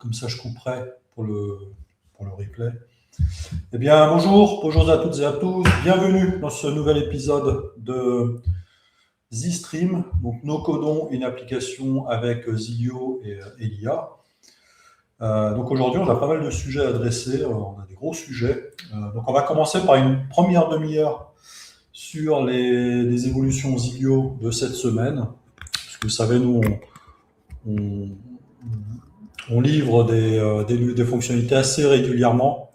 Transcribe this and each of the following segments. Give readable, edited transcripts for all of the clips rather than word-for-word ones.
comme ça je couperai pour le replay. Eh bien, bonjour à toutes et à tous. Bienvenue dans ce nouvel épisode de ZStream. Donc, nous codons une application avec Zilio et l'IA. Donc aujourd'hui, on a pas mal de sujets à adresser. On a des gros sujets. Donc, on va commencer par une première demi-heure sur les évolutions Zilio de cette semaine. Parce que vous savez, nous, on livre des fonctionnalités assez régulièrement.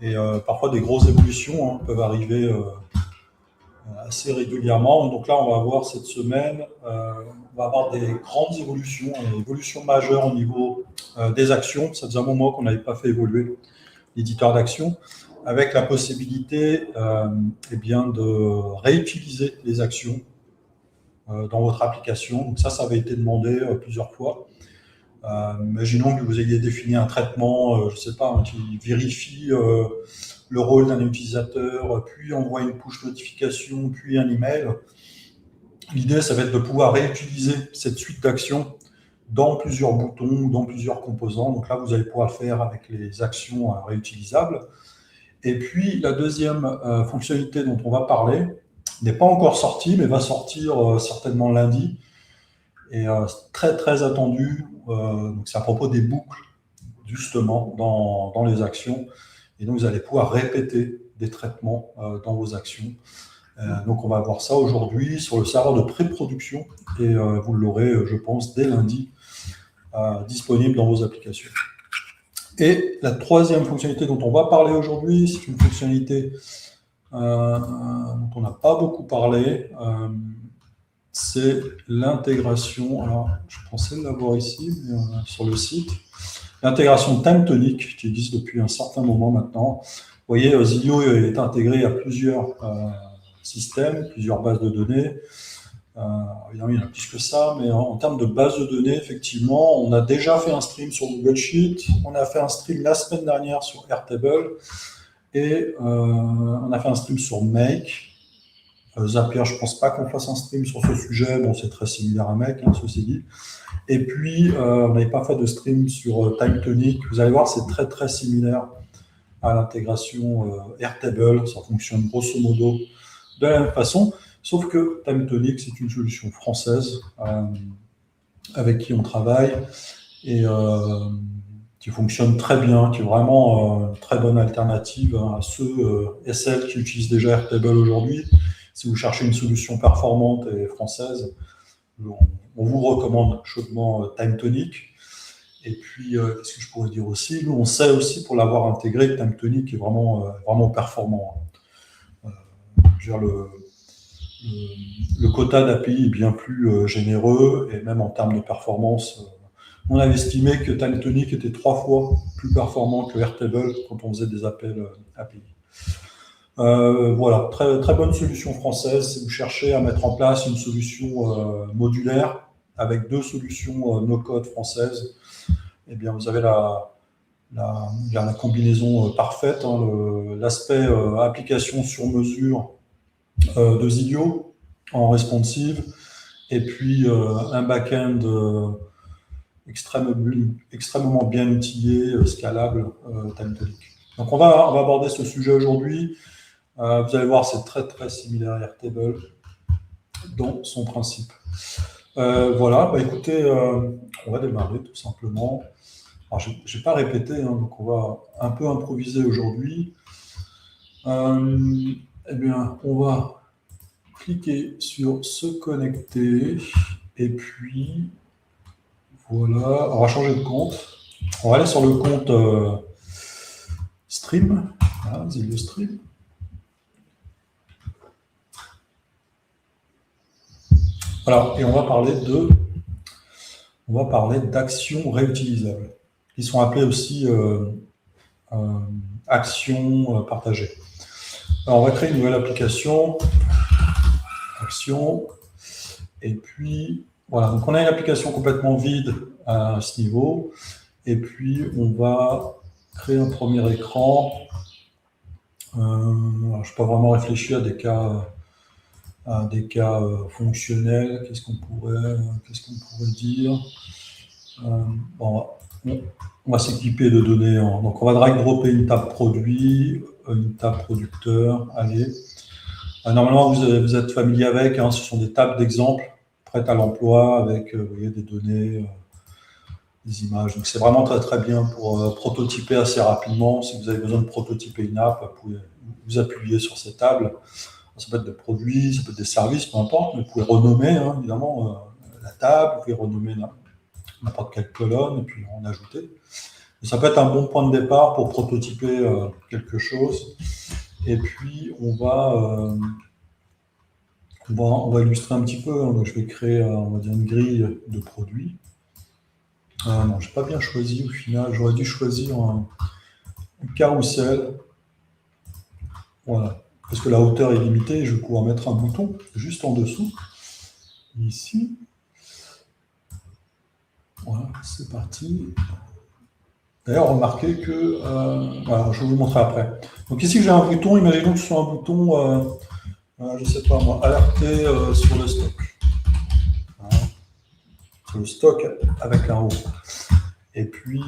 Et parfois, des grosses évolutions peuvent arriver assez régulièrement. Donc là, on va voir cette semaine, on va avoir des grandes évolutions, des évolutions majeures au niveau des actions. Ça faisait un moment qu'on n'avait pas fait évoluer l'éditeur d'actions, avec la possibilité eh bien, de réutiliser les actions dans votre application. Donc ça avait été demandé plusieurs fois. Imaginons que vous ayez défini un traitement, je ne sais pas, qui vérifie le rôle d'un utilisateur, puis envoie une push notification, puis un email. L'idée, ça va être de pouvoir réutiliser cette suite d'actions dans plusieurs boutons, dans plusieurs composants. Donc là, vous allez pouvoir le faire avec les actions réutilisables. Et puis, la deuxième fonctionnalité dont on va parler n'est pas encore sortie, mais va sortir certainement lundi. Et très, très attendu. Donc c'est à propos des boucles, justement, dans les actions. Et donc, vous allez pouvoir répéter des traitements dans vos actions. Donc, on va voir ça aujourd'hui sur le serveur de pré-production. Et vous l'aurez, je pense, dès lundi, disponible dans vos applications. Et la troisième fonctionnalité dont on va parler aujourd'hui, c'est une fonctionnalité dont on n'a pas beaucoup parlé. C'est l'intégration. Alors, je pensais l'avoir ici, mais sur le site. L'intégration TimeTonic, qui existe depuis un certain moment maintenant. Vous voyez, Zilio est intégré à plusieurs systèmes, plusieurs bases de données. Évidemment, il y en a plus que ça, mais en termes de bases de données, effectivement, on a déjà fait un stream sur Google Sheet, on a fait un stream la semaine dernière sur Airtable, et on a fait un stream sur Make. Zapier, je ne pense pas qu'on fasse un stream sur ce sujet. Bon, c'est très similaire à Make, ceci dit. Et puis, on n'avait pas fait de stream sur TimeTonic. Vous allez voir, c'est très, très similaire à l'intégration Airtable. Ça fonctionne grosso modo de la même façon. Sauf que TimeTonic, c'est une solution française avec qui on travaille et qui fonctionne très bien, qui est vraiment une très bonne alternative à ceux et celles qui utilisent déjà Airtable aujourd'hui. Si vous cherchez une solution performante et française, on vous recommande chaudement TimeTonic. Et puis, qu'est-ce que je pourrais dire aussi? Nous, on sait aussi, pour l'avoir intégré, que TimeTonic est vraiment performant. Je veux dire, le quota d'API est bien plus généreux, et même en termes de performance, on avait estimé que TimeTonic était 3 fois plus performant que Airtable quand on faisait des appels API. Voilà, très, très bonne solution française. Si vous cherchez à mettre en place une solution modulaire avec 2 solutions no-code françaises, eh bien, vous avez la combinaison parfaite, l'aspect application sur mesure de Zilio en responsive, et puis un back-end extrêmement bien outillé, scalable, TimeTonic. Donc, on va aborder ce sujet aujourd'hui. Vous allez voir, c'est très, très similaire à Airtable dans son principe. Voilà, écoutez, on va démarrer tout simplement. Alors, je n'ai pas répété, donc on va un peu improviser aujourd'hui. Eh bien, on va cliquer sur « Se connecter » et puis, voilà, on va changer de compte. On va aller sur le compte Stream, voilà, Zilio Stream. Voilà, et on va parler d'actions réutilisables, qui sont appelées aussi actions partagées. Alors, on va créer une nouvelle application, action, et puis, voilà, donc on a une application complètement vide à ce niveau, et puis on va créer un premier écran. Alors, je n'ai pas vraiment réfléchi à des cas fonctionnels. Qu'est-ce qu'on pourrait dire? Bon, On va s'équiper de données. Donc, on va drag dropper une table produit, une table producteur. Allez. Normalement, vous êtes familier avec. Hein, ce sont des tables d'exemple prêtes à l'emploi avec vous voyez, des données, des images. Donc, c'est vraiment très, très bien pour prototyper assez rapidement. Si vous avez besoin de prototyper une app, vous pouvez vous appuyer sur ces tables. Ça peut être des produits, ça peut être des services, peu importe. Mais vous pouvez renommer, hein, évidemment, la table. Vous pouvez renommer n'importe quelle colonne et puis en ajouter. Et ça peut être un bon point de départ pour prototyper quelque chose. Et puis, on va illustrer un petit peu. Hein. Donc, je vais créer, on va dire, une grille de produits. Non, je n'ai pas bien choisi au final. J'aurais dû choisir un carrousel. Voilà. Parce que la hauteur est limitée, je vais pouvoir mettre un bouton juste en dessous. Ici. Voilà, c'est parti. D'ailleurs, remarquez que... voilà, je vais vous montrer après. Donc ici, j'ai un bouton. Imaginons que ce soit un bouton, je ne sais pas moi, alerter sur le stock. Voilà. Sur le stock avec un haut. Et puis,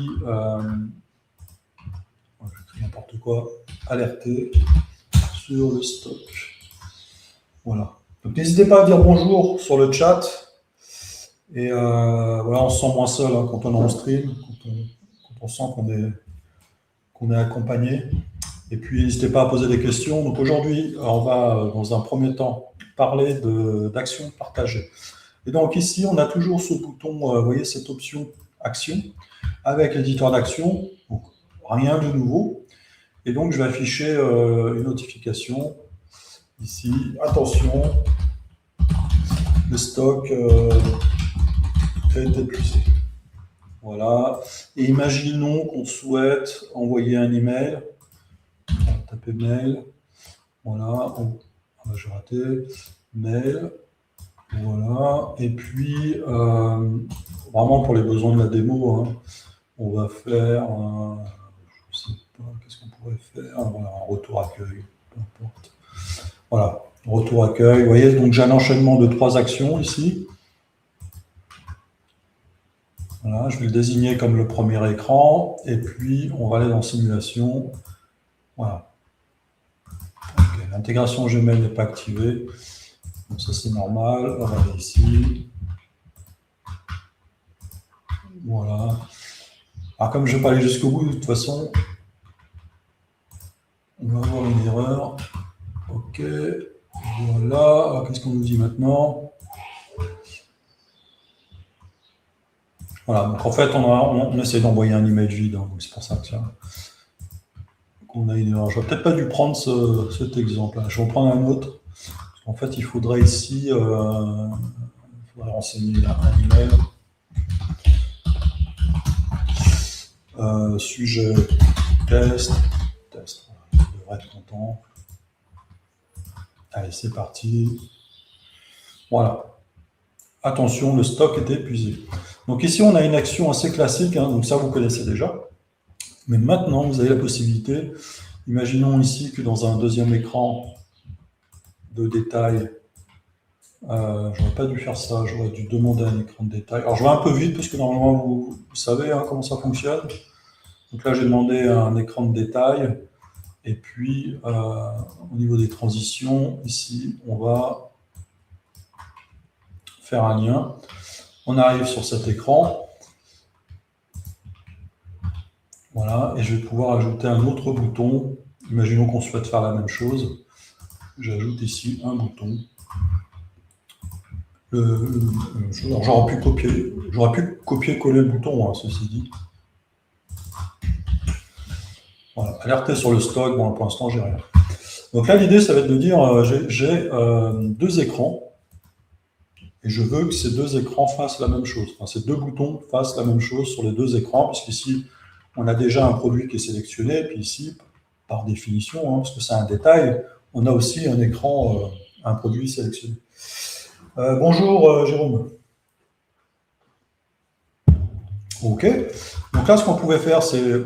n'importe quoi, alerter sur le stock. Voilà. Donc n'hésitez pas à dire bonjour sur le chat. Et voilà, on se sent moins seul hein, quand on est en stream, quand on sent qu'on est accompagné. Et puis n'hésitez pas à poser des questions. Donc aujourd'hui, on va dans un premier temps parler d'actions partagées. Et donc ici, on a toujours ce bouton, vous voyez cette option action avec l'éditeur d'action. Rien de nouveau. Et donc je vais afficher une notification ici. Attention, le stock est épuisé. Voilà. Et imaginons qu'on souhaite envoyer un email. On va taper mail. Voilà. J'ai raté. Mail. Voilà. Et puis, vraiment pour les besoins de la démo, hein, on va faire, je sais pas, qu'est-ce qu'on pourrait faire? Voilà, un retour accueil. Peu importe. Voilà. Retour accueil. Vous voyez, donc j'ai un enchaînement de 3 actions ici. Voilà, je vais le désigner comme le premier écran, et puis on va aller dans simulation. Voilà. Okay. L'intégration Gmail n'est pas activée, donc ça c'est normal. On va aller ici. Voilà. Alors comme je ne vais pas aller jusqu'au bout, de toute façon, on va avoir une erreur. Ok. Voilà. Qu'est-ce qu'on nous dit maintenant? Voilà. Donc en fait, on essaie d'envoyer un email vide, hein, donc c'est pour ça que ça. On a une erreur. Je n'aurais peut-être pas dû prendre cet exemple-là. Je vais en prendre un autre. En fait, il faudrait ici renseigner un email. Sujet test. Il devrait être content. Allez, c'est parti. Voilà. Attention, le stock est épuisé. Donc ici, on a une action assez classique. Hein, donc ça, vous connaissez déjà. Mais maintenant, vous avez la possibilité. Imaginons ici que dans un deuxième écran de détail, j'aurais pas dû faire ça, j'aurais dû demander un écran de détail. Alors je vais un peu vite parce que normalement vous savez hein, comment ça fonctionne. Donc là j'ai demandé un écran de détail et puis au niveau des transitions, ici on va faire un lien. On arrive sur cet écran. Voilà, et je vais pouvoir ajouter un autre bouton. Imaginons qu'on souhaite faire la même chose. J'ajoute ici un bouton. J'aurais pu copier-coller le bouton, hein, ceci dit. Voilà, alerter sur le stock, bon, pour l'instant, j'ai rien. Donc là, l'idée, ça va être de dire, j'ai 2 écrans, et je veux que ces 2 écrans fassent la même chose. Enfin, ces 2 boutons fassent la même chose sur les 2 écrans, puisqu'ici, on a déjà un produit qui est sélectionné, et puis ici, par définition, hein, parce que c'est un détail, on a aussi un écran, un produit sélectionné. Bonjour Jérôme. Ok. Donc là, ce qu'on pouvait faire, c'est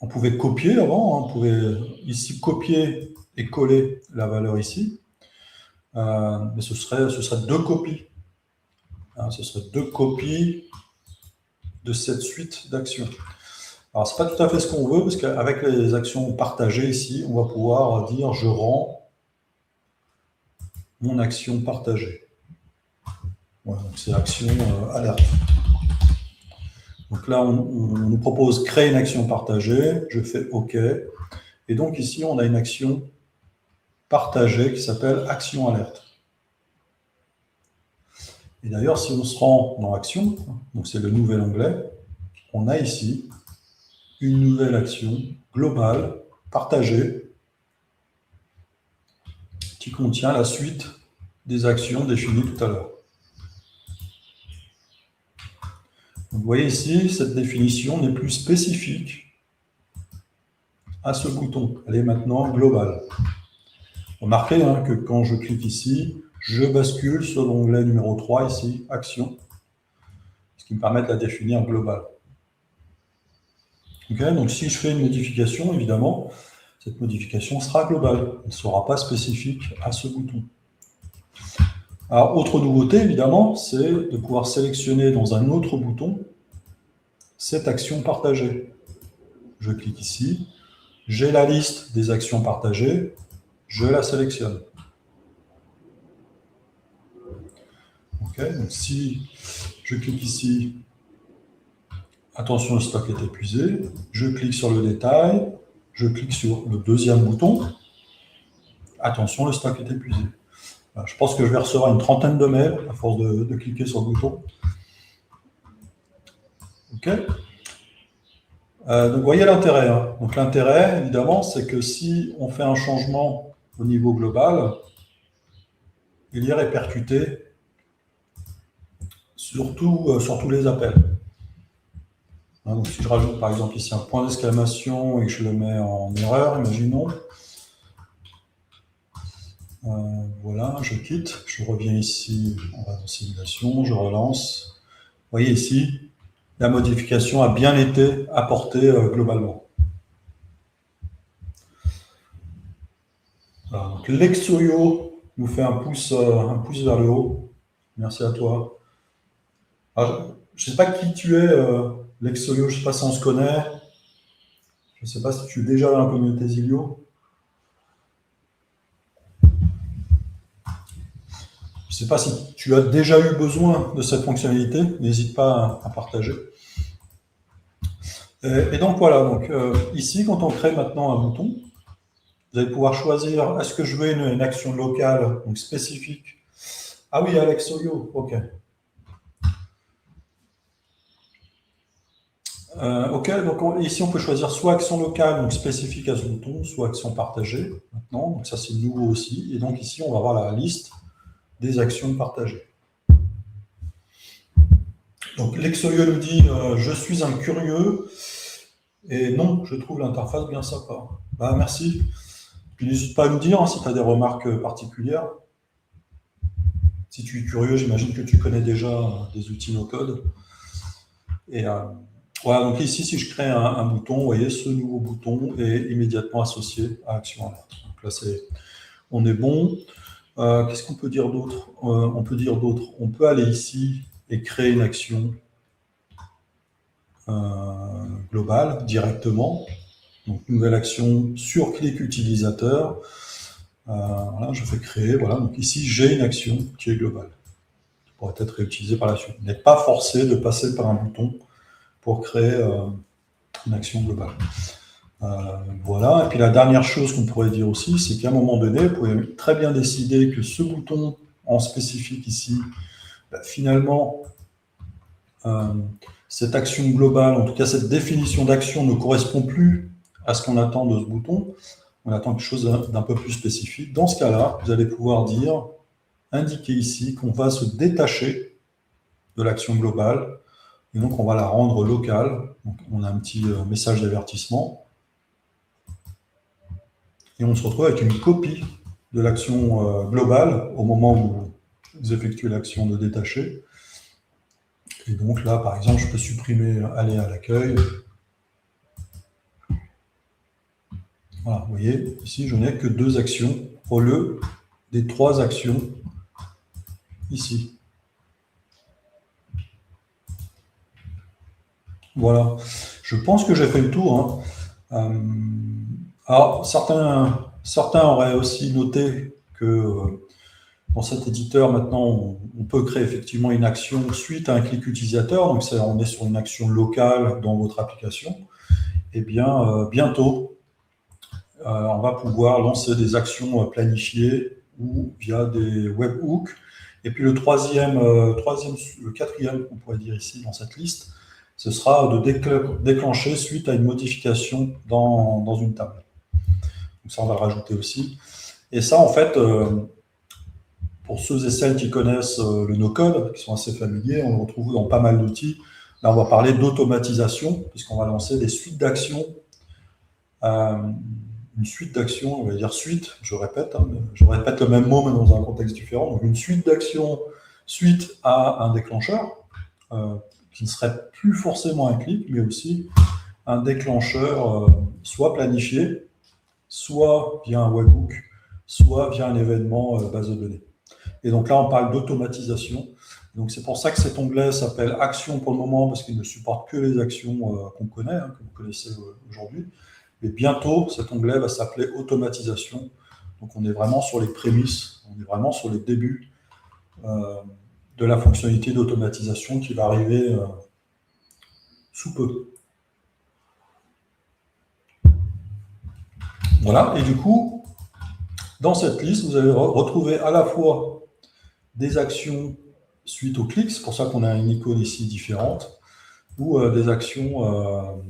on pouvait copier avant. Hein, on pouvait ici copier et coller la valeur ici. Mais ce serait 2 copies. Hein, ce serait 2 copies de cette suite d'actions. Alors, ce n'est pas tout à fait ce qu'on veut, parce qu'avec les actions partagées ici, on va pouvoir dire je rends mon action partagée. Voilà, donc c'est action alerte. Donc là, on nous propose créer une action partagée. Je fais OK. Et donc ici, on a une action partagée qui s'appelle action alerte. Et d'ailleurs, si on se rend dans action, donc c'est le nouvel onglet, on a ici une nouvelle action globale partagée qui contient la suite des actions définies tout à l'heure. Vous voyez ici, cette définition n'est plus spécifique à ce bouton. Elle est maintenant globale. Remarquez que quand je clique ici, je bascule sur l'onglet numéro 3 ici, Action, ce qui me permet de la définir globale. Okay, donc si je fais une modification, évidemment, cette modification sera globale. Elle ne sera pas spécifique à ce bouton. Alors, autre nouveauté, évidemment, c'est de pouvoir sélectionner dans un autre bouton cette action partagée. Je clique ici, j'ai la liste des actions partagées, je la sélectionne. Okay, donc si je clique ici, attention, le stock est épuisé, je clique sur le détail, je clique sur le deuxième bouton, attention, le stock est épuisé. Je pense que je vais recevoir une trentaine de mails à force de cliquer sur le bouton. OK. Donc, vous voyez l'intérêt. Donc, l'intérêt, évidemment, c'est que si on fait un changement au niveau global, il y est répercuté sur tous les appels. Donc, si je rajoute, par exemple, ici un point d'exclamation et que je le mets en erreur, imaginons. Voilà, je quitte, je reviens ici en simulation, je relance. Vous voyez ici, la modification a bien été apportée globalement. Voilà, donc Lexoyo nous fait un pouce vers le haut. Merci à toi. Alors, je ne sais pas qui tu es, Lexoyo, je ne sais pas si on se connaît. Je ne sais pas si tu es déjà dans la communauté Zilio. Je ne sais pas si tu as déjà eu besoin de cette fonctionnalité. N'hésite pas à partager. Et donc voilà, donc, ici, quand on crée maintenant un bouton, vous allez pouvoir choisir, est-ce que je veux une action locale, donc spécifique. Ah oui, Alexoyo, ok. Ok, donc ici on peut choisir soit action locale, donc spécifique à ce bouton, soit action partagée, maintenant, donc ça c'est nouveau aussi. Et donc ici on va avoir la liste des actions partagées. Donc Lexoyo nous dit, je suis un curieux, et non, je trouve l'interface bien sympa. Bah, merci. Puis n'hésite pas à nous dire si tu as des remarques particulières. Si tu es curieux, j'imagine que tu connais déjà des outils no-code. Et voilà, donc ici, si je crée un bouton, vous voyez, ce nouveau bouton est immédiatement associé à Action Alerte. Donc là, on est bon. Qu'est-ce qu'on peut dire d'autre? On peut dire d'autre. On peut aller ici et créer une action globale directement. Donc, nouvelle action sur clic utilisateur. Voilà, je fais créer. Voilà, donc ici, j'ai une action qui est globale, qui pourrait être réutilisée par la suite. Vous n'êtes pas forcé de passer par un bouton pour créer une action globale. Voilà, et puis la dernière chose qu'on pourrait dire aussi, c'est qu'à un moment donné, vous pouvez très bien décider que ce bouton en spécifique ici, finalement, cette action globale, en tout cas cette définition d'action ne correspond plus à ce qu'on attend de ce bouton. On attend quelque chose d'un peu plus spécifique. Dans ce cas-là, vous allez pouvoir dire, indiquer ici qu'on va se détacher de l'action globale, et donc on va la rendre locale. Donc, on a un petit message d'avertissement. Et on se retrouve avec une copie de l'action globale au moment où vous effectuez l'action de détacher. Et donc là, par exemple, je peux supprimer aller à l'accueil. Voilà, vous voyez, ici, je n'ai que 2 actions au lieu des 3 actions ici. Voilà. Je pense que j'ai fait le tour, hein. Alors, certains auraient aussi noté que dans cet éditeur, maintenant, on peut créer effectivement une action suite à un clic utilisateur. Donc, on est sur une action locale dans votre application. Eh bien, bientôt, on va pouvoir lancer des actions planifiées ou via des webhooks. Et puis le quatrième, on pourrait dire ici dans cette liste, ce sera de déclencher suite à une modification dans une table. Donc ça, on va le rajouter aussi. Et ça, en fait, pour ceux et celles qui connaissent le no-code, qui sont assez familiers, on le retrouve dans pas mal d'outils. Là, on va parler d'automatisation, puisqu'on va lancer des suites d'actions. Une suite d'actions, on va dire suite, je répète le même mot, mais dans un contexte différent. Donc une suite d'actions suite à un déclencheur, qui ne serait plus forcément un clic, mais aussi un déclencheur soit planifié, soit via un webhook, soit via un événement base de données. Et donc là, on parle d'automatisation. Donc c'est pour ça que cet onglet s'appelle Actions pour le moment, parce qu'il ne supporte que les actions qu'on connaît, que vous connaissez aujourd'hui. Mais bientôt, cet onglet va s'appeler Automatisation. Donc on est vraiment sur les prémices, on est vraiment sur les débuts de la fonctionnalité d'automatisation qui va arriver sous peu. Voilà, et du coup, dans cette liste, vous allez retrouver à la fois des actions suite aux clics, c'est pour ça qu'on a une icône ici différente, ou des actions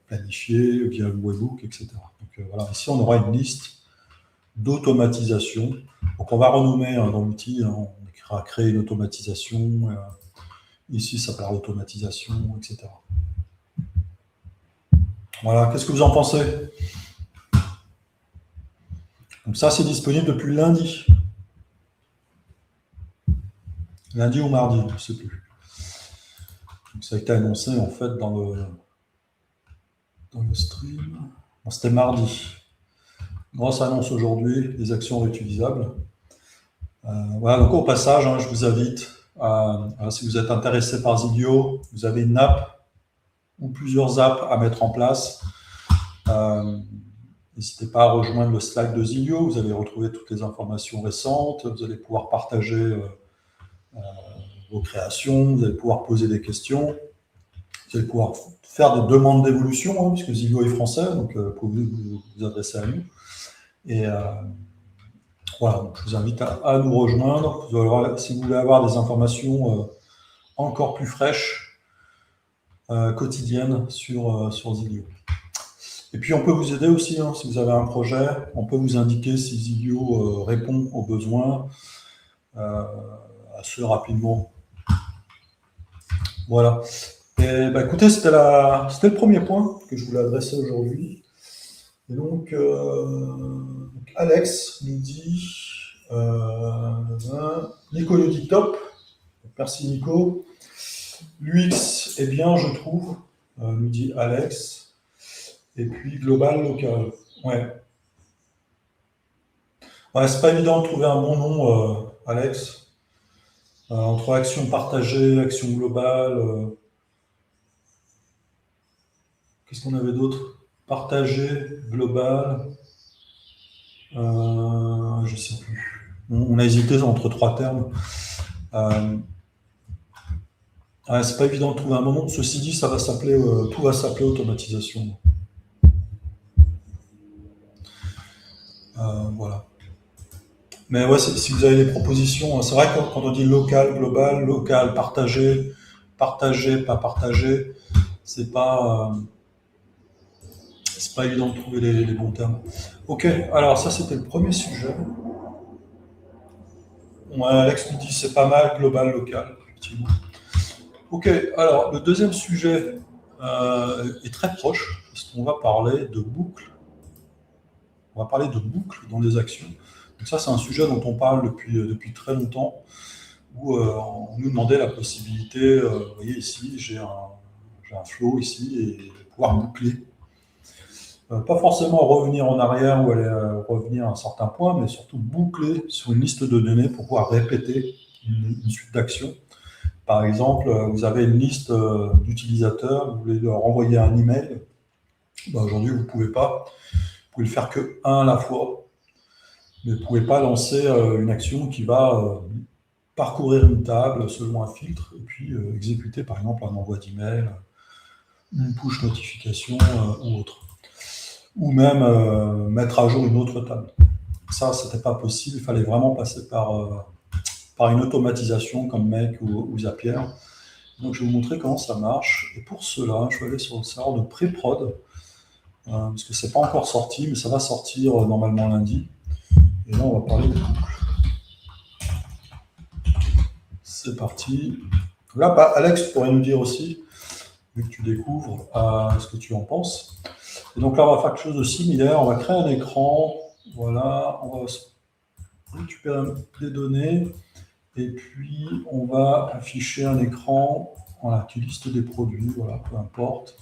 planifiées via le webhook, etc. Donc voilà, ici on aura une liste d'automatisation. Donc on va renommer dans l'outil, on écrira créer une automatisation, ici ça s'appellera automatisation, etc. Voilà, qu'est-ce que vous en pensez? Donc ça c'est disponible depuis lundi. Lundi ou mardi, je ne sais plus. Donc ça a été annoncé en fait dans le stream. Bon, c'était mardi. Grosse annonce aujourd'hui, des actions réutilisables. Voilà, donc au passage, je vous invite, si vous êtes intéressé par Zilio, vous avez une app ou plusieurs apps à mettre en place. N'hésitez pas à rejoindre le Slack de Zilio, vous allez retrouver toutes les informations récentes, vous allez pouvoir partager vos créations, vous allez pouvoir poser des questions, vous allez pouvoir faire des demandes d'évolution, puisque Zilio est français, donc vous pouvez vous adresser à nous. Et voilà, donc je vous invite à nous rejoindre. Si vous voulez avoir des informations encore plus fraîches, quotidiennes sur Zilio. Et puis on peut vous aider aussi, si vous avez un projet, on peut vous indiquer si Zilio répond aux besoins assez rapidement. Voilà. Et écoutez, c'était le premier point que je voulais adresser aujourd'hui. Et donc, Alex nous dit, Nico nous dit top. Merci Nico. L'UX est bien, je trouve, nous dit Alex. Et puis global, local. Ouais, c'est pas évident de trouver un bon nom, Alex. Entre action partagée, action globale. Qu'est-ce qu'on avait d'autre? Partagé, global. Je sais plus. On a hésité entre trois termes. C'est pas évident de trouver un moment. Ceci dit, ça va s'appeler, tout va s'appeler automatisation. Voilà. Mais ouais, si vous avez des propositions, c'est vrai que quand on dit local, global, local, partagé, pas partagé, c'est pas évident de trouver les bons termes. Ok, alors ça c'était le premier sujet. Ouais, Alex nous dit c'est pas mal, global, local, effectivement. Ok, alors le deuxième sujet est très proche, parce qu'on va parler de boucles. On va parler de boucles dans les actions. Donc ça, c'est un sujet dont on parle depuis très longtemps, où on nous demandait la possibilité, vous voyez ici, j'ai un flow ici, et de pouvoir boucler. Pas forcément revenir en arrière ou aller revenir à un certain point, mais surtout boucler sur une liste de données pour pouvoir répéter une suite d'actions. Par exemple, vous avez une liste d'utilisateurs, vous voulez leur envoyer un email. Ben, aujourd'hui, vous ne pouvez pas. Vous pouvez le faire que un à la fois. Mais vous ne pouvez pas lancer une action qui va parcourir une table selon un filtre et puis exécuter par exemple un envoi d'email, une push notification ou autre. Ou même mettre à jour une autre table. Ça, ce n'était pas possible. Il fallait vraiment passer par une automatisation comme Make ou Zapier. Donc, je vais vous montrer comment ça marche. Et pour cela, je vais aller sur le serveur de pré-prod, parce que ce n'est pas encore sorti, mais ça va sortir normalement lundi. Et là, on va parler des boucles. C'est parti. Là, Alex, tu pourrais nous dire aussi, vu que tu découvres, ce que tu en penses. Et donc là, on va faire quelque chose de similaire. On va créer un écran. Voilà, on va récupérer des données. Et puis, on va afficher un écran, voilà, qui liste des produits, voilà, peu importe.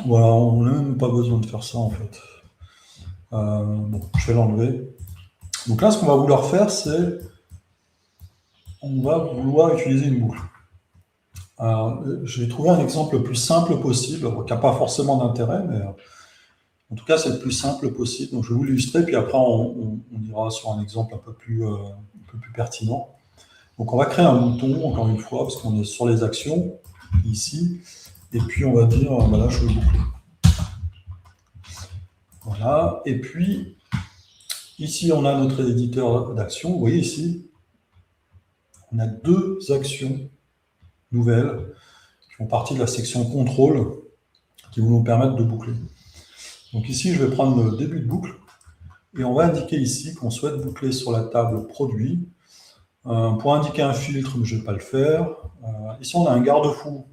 Voilà, on n'a même pas besoin de faire ça, en fait. Bon, je vais l'enlever. Donc là, ce qu'on va vouloir faire, c'est on va vouloir utiliser une boucle. Alors, je vais trouver un exemple le plus simple possible, qui n'a pas forcément d'intérêt, mais en tout cas, c'est le plus simple possible. Donc, je vais vous l'illustrer, puis après, on ira sur un exemple un peu plus pertinent. Donc, on va créer un bouton, encore une fois, parce qu'on est sur les actions, ici. Et puis, on va dire, voilà, je veux boucler. Voilà. Et puis, ici, on a notre éditeur d'actions. Vous voyez ici, on a deux actions nouvelles qui font partie de la section contrôle qui vont nous permettre de boucler. Donc ici, je vais prendre le début de boucle et on va indiquer ici qu'on souhaite boucler sur la table produit. Pour indiquer un filtre, je ne vais pas le faire. Ici, on a un garde-fou.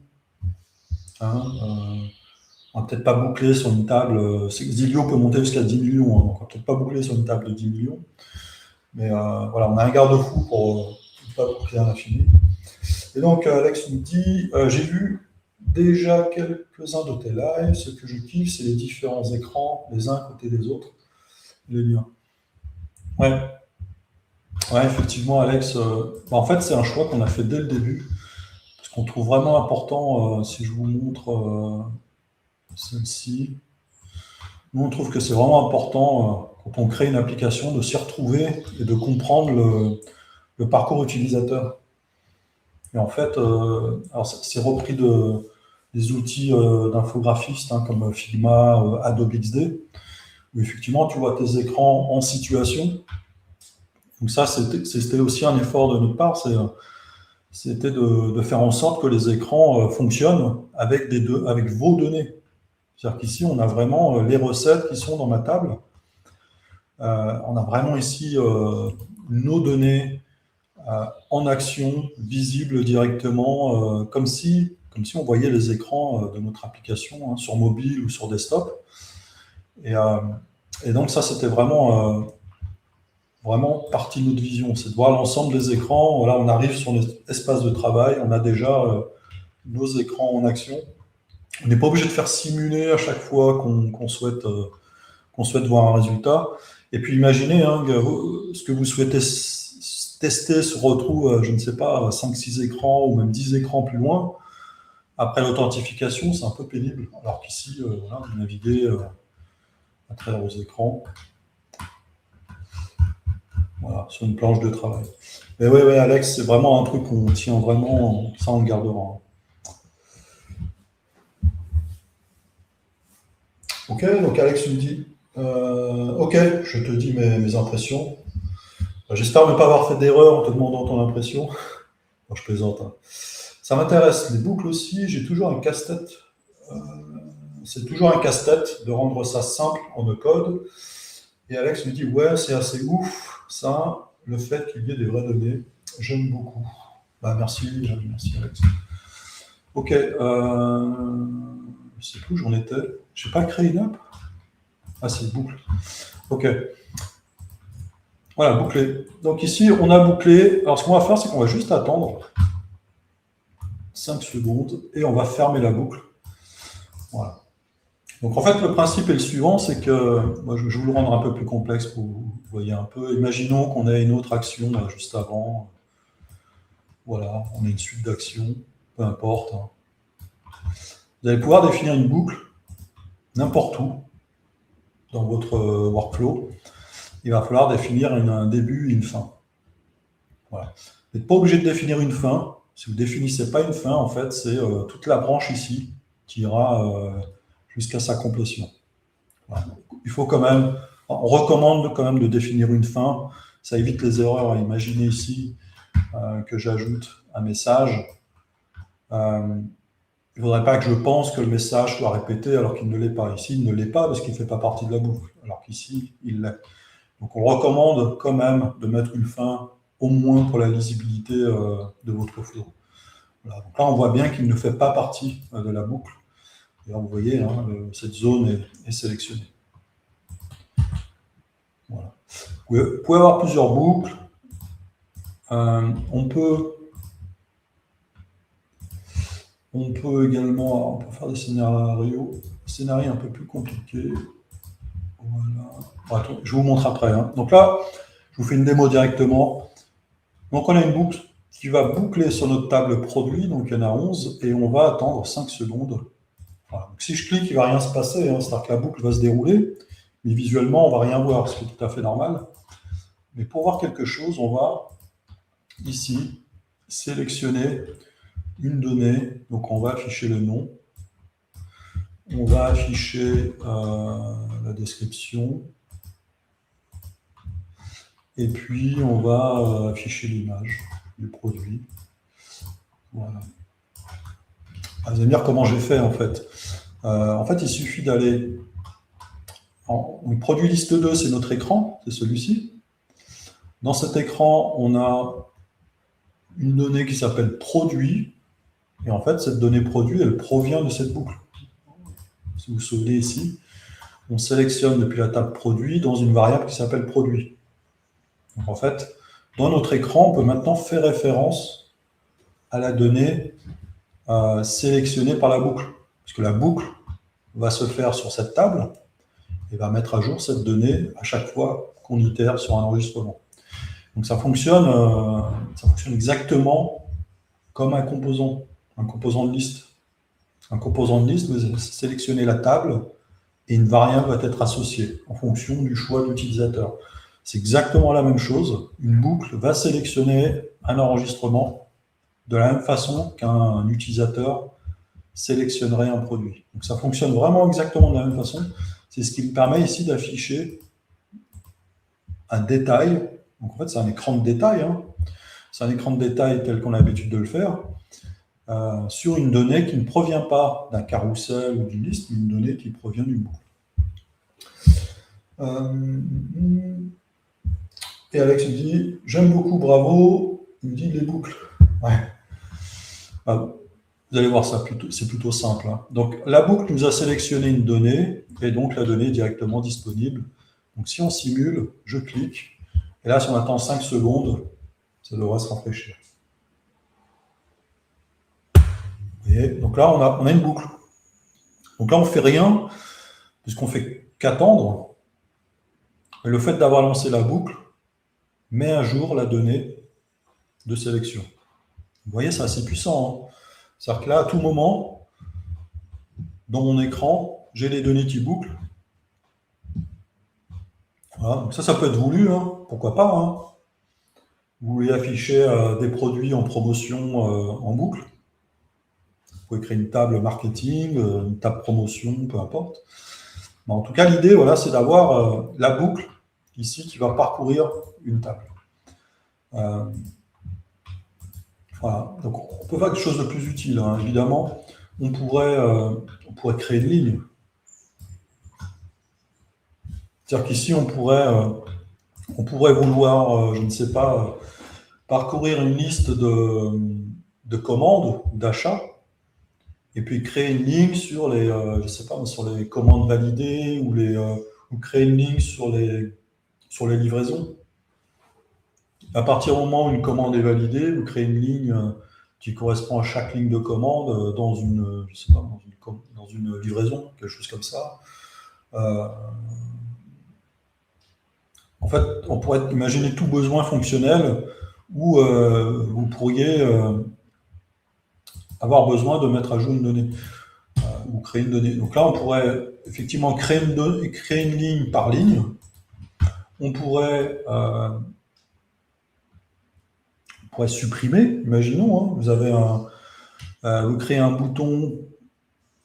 On ne va peut-être pas boucler sur une table. Zilio peut monter jusqu'à 10 millions, donc on ne va peut-être pas boucler sur une table de 10 millions. Mais voilà, on a un garde-fou pour ne pas boucler à l'infini. Et donc, Alex nous dit, j'ai vu déjà quelques-uns de tes lives. Ce que je kiffe, c'est les différents écrans, les uns à côté des autres, les liens. Ouais, effectivement, Alex. En fait, c'est un choix qu'on a fait dès le début, parce qu'on trouve vraiment important, si je vous montre celle-ci, nous, on trouve que c'est vraiment important, quand on crée une application, de s'y retrouver et de comprendre le parcours utilisateur. Et en fait, alors c'est repris des outils d'infographistes comme Figma, Adobe XD, où effectivement tu vois tes écrans en situation. Donc ça, c'était aussi un effort de notre part, c'était de faire en sorte que les écrans fonctionnent avec vos données. C'est-à-dire qu'ici, on a vraiment les recettes qui sont dans ma table. On a vraiment ici nos données en action, visibles directement, comme si on voyait les écrans de notre application sur mobile ou sur desktop. Et donc ça, c'était vraiment partie de notre vision, c'est de voir l'ensemble des écrans. Voilà, on arrive sur notre espace de travail, on a déjà nos écrans en action. On n'est pas obligé de faire simuler à chaque fois qu'on souhaite voir un résultat. Et puis imaginez que ce que vous souhaitez tester se retrouve, je ne sais pas, 5-6 écrans ou même 10 écrans plus loin. Après l'authentification, c'est un peu pénible. Alors qu'ici, voilà, vous naviguez à travers vos écrans. Voilà, sur une planche de travail. Mais oui, Alex, c'est vraiment un truc qu'on tient vraiment, ça on le gardera. Ok, donc Alex me dit, ok, je te dis mes impressions. J'espère ne pas avoir fait d'erreur en te demandant ton impression. Non, je plaisante. Hein. Ça m'intéresse, les boucles aussi, j'ai toujours un casse-tête. C'est toujours un casse-tête de rendre ça simple en no-code. Et Alex me dit, ouais, c'est assez ouf, ça, le fait qu'il y ait des vraies données. J'aime beaucoup. Bah, merci Alex. Ok, je sais plus où j'en étais. Je n'ai pas créé une app. Ah, c'est boucle. Ok. Voilà, bouclé. Donc ici, on a bouclé. Alors, ce qu'on va faire, c'est qu'on va juste attendre 5 secondes et on va fermer la boucle. Voilà. Donc en fait, le principe est le suivant, c'est que, moi je vais vous le rendre un peu plus complexe pour que vous voyez un peu. Imaginons qu'on ait une autre action juste avant. Voilà, on a une suite d'actions, peu importe, hein. Vous allez pouvoir définir une boucle n'importe où dans votre workflow. Il va falloir définir un début et une fin. Voilà. Vous n'êtes pas obligé de définir une fin. Si vous ne définissez pas une fin, en fait, c'est toute la branche ici qui ira jusqu'à sa complétion. Voilà. Il faut quand même, on recommande quand même de définir une fin. Ça évite les erreurs. Imaginez ici que j'ajoute un message. Il ne faudrait pas que je pense que le message soit répété alors qu'il ne l'est pas. Ici, il ne l'est pas parce qu'il ne fait pas partie de la boucle, alors qu'ici, il l'est. Donc on recommande quand même de mettre une fin, au moins pour la lisibilité de votre flow. Voilà. Donc là, on voit bien qu'il ne fait pas partie de la boucle. Et là, vous voyez, hein, cette zone est sélectionnée. Voilà. Vous pouvez avoir plusieurs boucles. On peut également faire des scénarios un peu plus compliqués. Voilà. Bon, attends, je vous montre après, hein. Donc là, je vous fais une démo directement. Donc on a une boucle qui va boucler sur notre table produit, donc il y en a 11, et on va attendre 5 secondes. Voilà. Donc si je clique, il ne va rien se passer, hein, c'est-à-dire que la boucle va se dérouler, mais visuellement, on ne va rien voir, ce qui est tout à fait normal. Mais pour voir quelque chose, on va ici sélectionner une donnée, donc on va afficher le nom, on va afficher la description, et puis on va afficher l'image du produit. Voilà. Vous allez me dire comment j'ai fait en fait. En fait, il suffit d'aller produit liste 2, c'est notre écran, c'est celui-ci. Dans cet écran, on a une donnée qui s'appelle produit. Et en fait, cette donnée produit, elle provient de cette boucle. Si vous vous souvenez ici, on sélectionne depuis la table produit dans une variable qui s'appelle produit. Donc en fait, dans notre écran, on peut maintenant faire référence à la donnée sélectionnée par la boucle. Parce que la boucle va se faire sur cette table et va mettre à jour cette donnée à chaque fois qu'on itère sur un enregistrement. Donc ça fonctionne exactement comme un composant de liste. Un composant de liste, vous sélectionnez la table et une variable va être associée en fonction du choix de l'utilisateur. C'est exactement la même chose. Une boucle va sélectionner un enregistrement de la même façon qu'un utilisateur sélectionnerait un produit. Donc ça fonctionne vraiment exactement de la même façon. C'est ce qui me permet ici d'afficher un détail. Donc en fait, c'est un écran de détail, hein. C'est un écran de détail tel qu'on a l'habitude de le faire, sur une donnée qui ne provient pas d'un carrousel ou d'une liste, mais une donnée qui provient d'une boucle. Et Alex me dit, j'aime beaucoup, bravo. Il me dit les boucles. Ouais. Vous allez voir ça, c'est plutôt simple, hein. Donc la boucle nous a sélectionné une donnée, et donc la donnée est directement disponible. Donc si on simule, je clique, et là si on attend 5 secondes, ça devrait se rafraîchir. Vous voyez, donc là on a une boucle. Donc là on ne fait rien, puisqu'on ne fait qu'attendre. Et le fait d'avoir lancé la boucle met à jour la donnée de sélection. Vous voyez, c'est assez puissant, hein. C'est-à-dire que là, à tout moment, dans mon écran, j'ai les données qui bouclent. Voilà, donc ça peut être voulu, hein. Pourquoi pas, hein. Vous voulez afficher des produits en promotion en boucle. Vous pouvez créer une table marketing, une table promotion, peu importe. Mais en tout cas, l'idée, voilà, c'est d'avoir la boucle ici qui va parcourir une table. Voilà. Donc, on peut faire quelque chose de plus utile, hein. Évidemment, on pourrait créer une ligne. C'est-à-dire qu'ici, on pourrait vouloir, je ne sais pas, parcourir une liste de commandes, d'achats, et puis créer une ligne sur les, je sais pas, sur les commandes validées ou créer une ligne sur les livraisons. À partir du moment où une commande est validée, vous créez une ligne qui correspond à chaque ligne de commande dans une, je sais pas, dans une livraison, quelque chose comme ça. En fait, on pourrait imaginer tout besoin fonctionnel où vous pourriez avoir besoin de mettre à jour une donnée ou créer une donnée. Donc là, on pourrait effectivement créer une ligne par ligne. On pourrait supprimer, imaginons, hein, vous créez un bouton,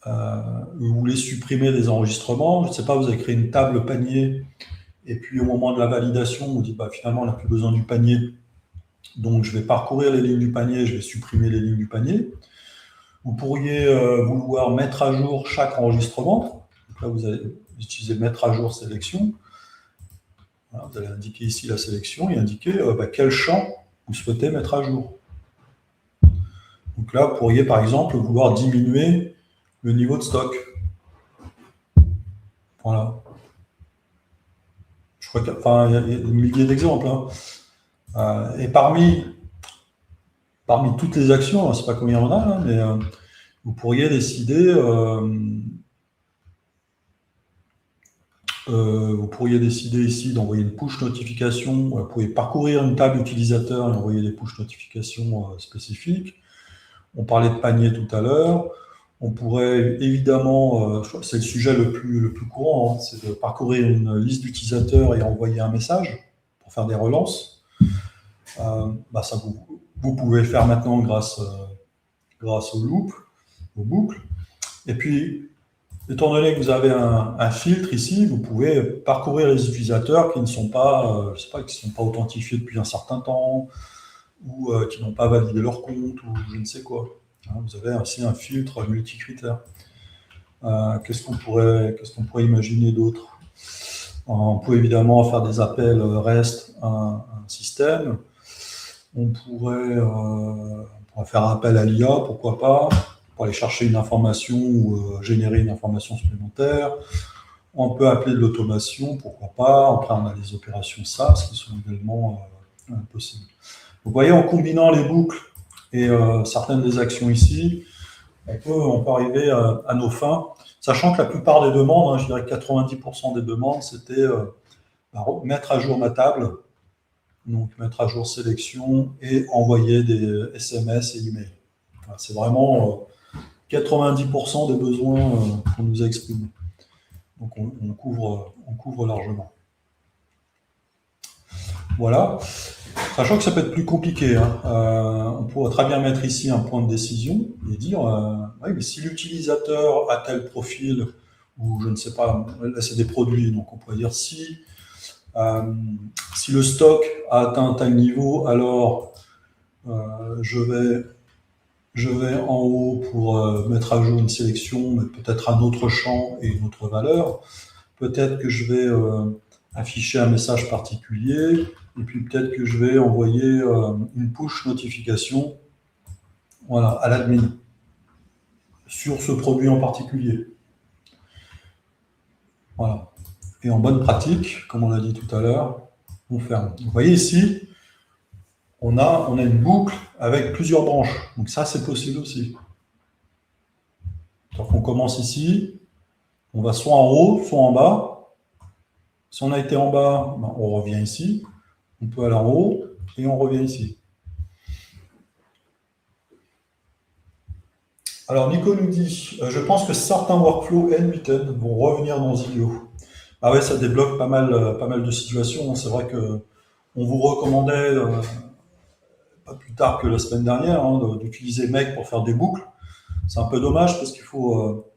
vous voulez supprimer des enregistrements, je ne sais pas, vous avez créé une table panier, et puis au moment de la validation, vous dites, finalement, on n'a plus besoin du panier, donc je vais parcourir les lignes du panier, je vais supprimer les lignes du panier. Vous pourriez vouloir mettre à jour chaque enregistrement, donc là, vous allez utiliser mettre à jour sélection. Voilà, vous allez indiquer ici la sélection et indiquer quel champ vous souhaitez mettre à jour. Donc là, vous pourriez par exemple vouloir diminuer le niveau de stock. Voilà. Je crois qu'il y a des milliers d'exemples. Hein. Et parmi toutes les actions, je ne sais pas combien on a, là, mais vous pourriez décider. Vous pourriez décider ici d'envoyer une push notification. Vous pouvez parcourir une table utilisateur et envoyer des push notifications spécifiques. On parlait de panier tout à l'heure. On pourrait évidemment, c'est le sujet le plus courant, hein, c'est de parcourir une liste d'utilisateurs et envoyer un message pour faire des relances. Ça, vous pouvez le faire maintenant grâce au loop, aux boucles. Et puis, étant donné que vous avez un filtre ici, vous pouvez parcourir les utilisateurs qui ne sont pas, qui sont pas authentifiés depuis un certain temps, ou qui n'ont pas validé leur compte, ou je ne sais quoi. Vous avez ainsi un filtre multicritère. Qu'est-ce qu'on pourrait imaginer d'autre? On peut évidemment faire des appels REST à un système. On pourrait faire appel à l'IA, pourquoi pas, pour aller chercher une information ou générer une information supplémentaire. On peut appeler de l'automation, pourquoi pas. Après, on a les opérations SaaS qui sont également possibles. Vous voyez, en combinant les boucles et certaines des actions ici, on peut arriver à nos fins, sachant que la plupart des demandes, je dirais que 90% des demandes, c'était mettre à jour ma table, donc mettre à jour sélection et envoyer des SMS et emails. Voilà, c'est vraiment 90% des besoins qu'on nous a exprimés. Donc on couvre largement. Voilà. Sachant que ça peut être plus compliqué. On pourrait très bien mettre ici un point de décision et dire mais si l'utilisateur a tel profil, ou je ne sais pas, là c'est des produits, donc on pourrait dire si le stock a atteint tel niveau, alors je vais en haut pour mettre à jour une sélection, mais peut-être un autre champ et une autre valeur. Peut-être que je vais afficher un message particulier, et puis peut-être que je vais envoyer une push notification à l'admin sur ce produit en particulier. Voilà. Et en bonne pratique, comme on l'a dit tout à l'heure, on ferme. Vous voyez ici, on a une boucle avec plusieurs branches. Donc ça, c'est possible aussi. Donc on commence ici, on va soit en haut, soit en bas. Si on a été en bas, on revient ici. On peut aller en haut et on revient ici. Alors Nico nous dit, je pense que certains workflows N8N vont revenir dans Zilio. Ah ouais, ça débloque pas mal de situations. C'est vrai que on vous recommandait, pas plus tard que la semaine dernière, d'utiliser Make pour faire des boucles. C'est un peu dommage parce qu'il faut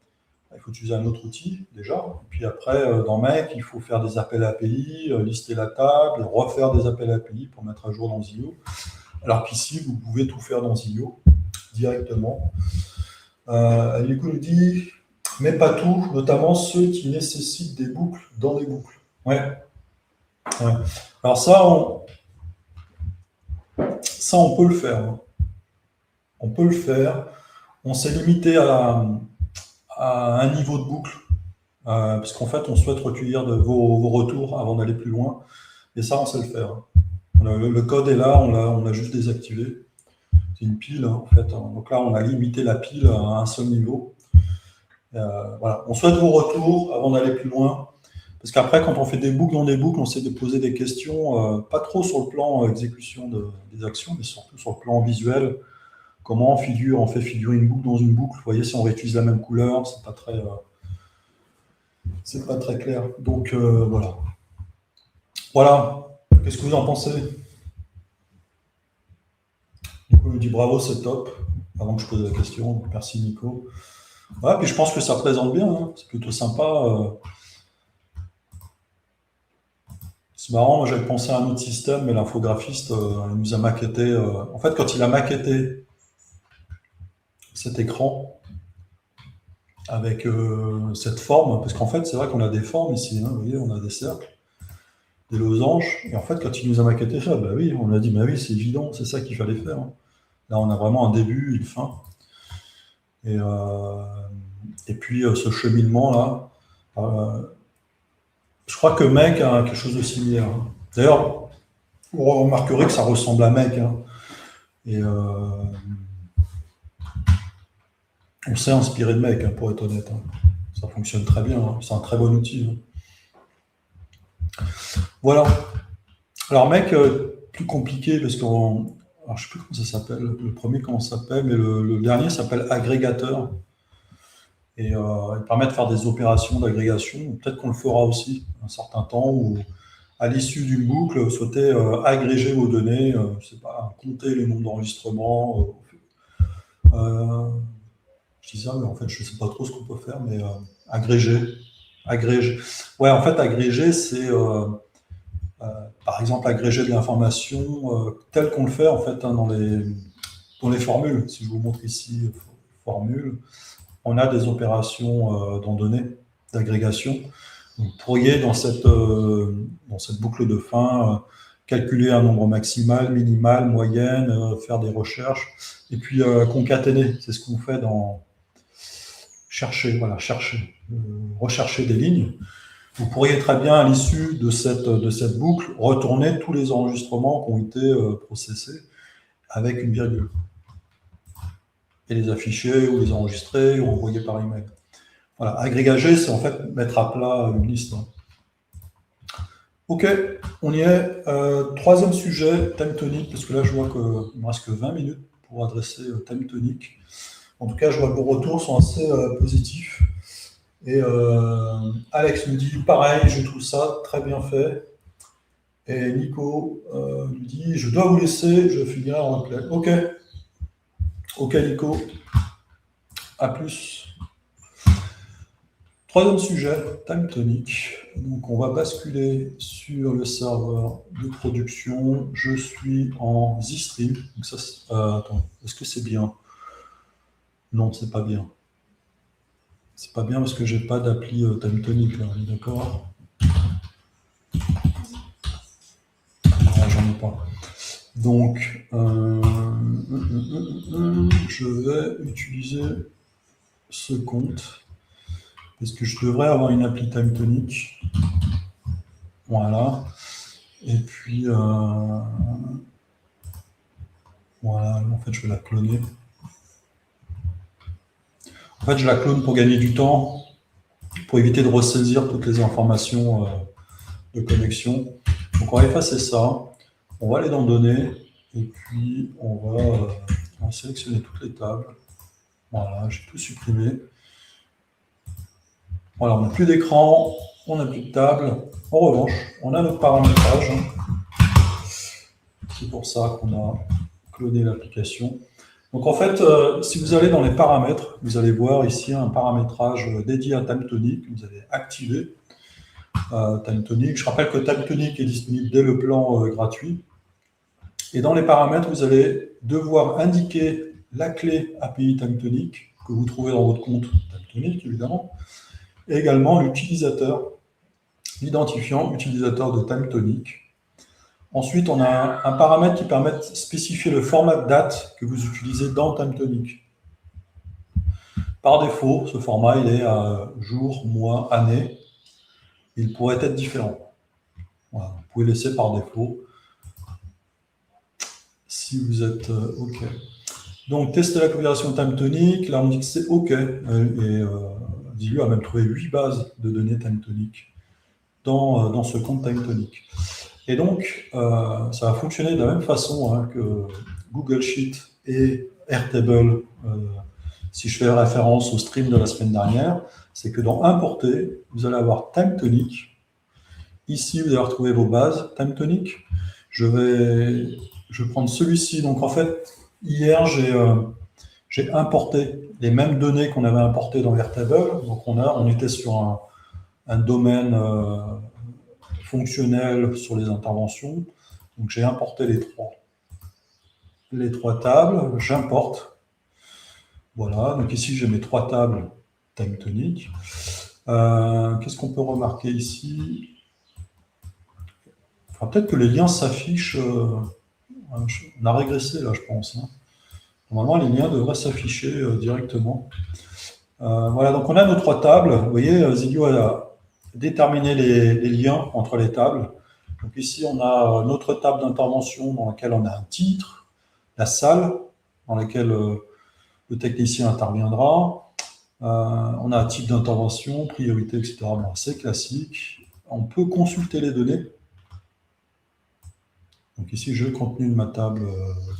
utiliser un autre outil déjà. Et puis après, dans Make, il faut faire des appels API, lister la table, et refaire des appels API pour mettre à jour dans Zilio. Alors qu'ici, vous pouvez tout faire dans Zilio directement. Nico nous dit, mais pas tout, notamment ceux qui nécessitent des boucles dans des boucles. Ouais. Alors ça, on peut le faire. On peut le faire. On s'est limité à un niveau de boucle, parce qu'en fait, on souhaite recueillir vos retours avant d'aller plus loin. Et ça, on sait le faire. Le code est là, on l'a juste désactivé. C'est une pile, en fait. Donc là, on a limité la pile à un seul niveau. Voilà. On souhaite vos retours avant d'aller plus loin. Parce qu'après, quand on fait des boucles dans des boucles, on essaie de poser des questions, pas trop sur le plan exécution des actions, mais surtout sur le plan visuel. Comment on fait figurer une boucle dans une boucle. Vous voyez, si on réutilise la même couleur, c'est pas très clair. Donc voilà. Voilà. Qu'est-ce que vous en pensez? Nico me dit bravo, c'est top. Avant que je pose la question, donc merci Nico. Ouais, puis je pense que ça présente bien, hein. C'est plutôt sympa. C'est marrant, moi j'avais pensé à un autre système, mais l'infographiste il nous a maquetté. En fait, quand il a maquetté cet écran avec cette forme, parce qu'en fait, c'est vrai qu'on a des formes ici, hein, vous voyez, on a des cercles, des losanges, et en fait, quand il nous a maquetté ça, bah oui, on a dit, bah oui, c'est évident, c'est ça qu'il fallait faire, hein. Là, on a vraiment un début, une fin. Et, puis, ce cheminement-là, je crois que Mec a quelque chose de similaire, hein. D'ailleurs, vous remarquerez que ça ressemble à Mec, hein. Et on s'est inspiré de Mec, hein, pour être honnête, hein. Ça fonctionne très bien, hein. C'est un très bon outil, hein. Voilà. Alors, Mec, plus compliqué, parce qu'on. Alors, je ne sais plus comment ça s'appelle. Le premier, comment ça s'appelle, mais le dernier s'appelle agrégateur. Et il permet de faire des opérations d'agrégation. Peut-être qu'on le fera aussi un certain temps où, à l'issue d'une boucle, vous souhaitez agréger vos données, je sais pas, compter le nombre d'enregistrements. Je dis ça, mais en fait, je ne sais pas trop ce qu'on peut faire, mais agréger. Agréger. Ouais, en fait, agréger, c'est par exemple agréger de l'information telle qu'on le fait en fait, hein, dans les formules. Si je vous montre ici formule, on a des opérations dans données d'agrégation. Vous pourriez, dans cette boucle de fin, calculer un nombre maximal, minimal, moyenne, faire des recherches, et puis concaténer. C'est ce qu'on fait dans chercher, voilà, rechercher des lignes. Vous pourriez très bien, à l'issue de cette boucle, retourner tous les enregistrements qui ont été processés avec une virgule. Et les afficher, ou les enregistrer, ou envoyer par email. Voilà, agrégager, c'est en fait mettre à plat une liste. Ok, on y est. Troisième sujet, thème tonique, parce que là, je vois qu'il ne me reste que 20 minutes pour adresser thème tonique. En tout cas, je vois que vos retours sont assez positifs. Et Alex me dit, pareil, je trouve ça très bien fait. Et Nico me dit, je dois vous laisser, je finirai en replay. Ok. Ok, Nico. À plus. Troisième sujet, time tonic. Donc, on va basculer sur le serveur de production. Je suis en Z-Stream. Donc ça, attends, est-ce que c'est bien? Non, c'est pas bien. C'est pas bien parce que j'ai pas d'appli time tonic là, on est d'accord? Non, j'en ai pas. Donc, je vais utiliser ce compte. Parce que je devrais avoir une appli time tonic. Voilà. Et puis, voilà, en fait, je vais la cloner. En fait, je la clone pour gagner du temps, pour éviter de ressaisir toutes les informations de connexion. Donc, on va effacer ça. On va aller dans Données. Et puis, on va sélectionner toutes les tables. Voilà, j'ai tout supprimé. Voilà, on n'a plus d'écran, on n'a plus de table. En revanche, on a notre paramétrage. C'est pour ça qu'on a cloné l'application. Donc en fait, si vous allez dans les paramètres, vous allez voir ici un paramétrage dédié à Time Tonic. Vous allez activer Time Tonic. Je rappelle que Time Tonic est disponible dès le plan gratuit. Et dans les paramètres, vous allez devoir indiquer la clé API Time Tonic que vous trouvez dans votre compte Time Tonic, évidemment, et également l'utilisateur, l'identifiant utilisateur de Time Tonic. Ensuite, on a un paramètre qui permet de spécifier le format de date que vous utilisez dans Time Tonic. Par défaut, ce format, il est à jour, mois, année. Il pourrait être différent. Voilà, vous pouvez laisser par défaut si vous êtes OK. Donc, tester la configuration TimeTonic. Là, on dit que c'est OK. Zilio a même trouvé 8 bases de données TimeTonic dans ce compte TimeTonic. Et donc, ça va fonctionner de la même façon hein, que Google Sheet et Airtable, si je fais référence au stream de la semaine dernière, c'est que dans Importer, vous allez avoir TimeTonic. Ici, vous allez retrouver vos bases TimeTonic. Je vais prendre celui-ci. Donc, en fait, hier, j'ai importé les mêmes données qu'on avait importées dans Airtable. Donc, on était sur un domaine fonctionnel sur les interventions. Donc, j'ai importé les trois tables. J'importe. Voilà. Donc, ici, j'ai mes 3 tables TimeTonic. Qu'est-ce qu'on peut remarquer ici? Enfin, peut-être que les liens s'affichent. On a régressé là, je pense. Hein. Normalement, les liens devraient s'afficher directement. Voilà, donc on a nos 3 tables. Vous voyez, Zilio a déterminé les liens entre les tables. Donc ici, on a notre table d'intervention dans laquelle on a un titre, la salle dans laquelle le technicien interviendra. On a un type d'intervention, priorité, etc. Bon, c'est classique. On peut consulter les données. Donc ici, j'ai le contenu de ma table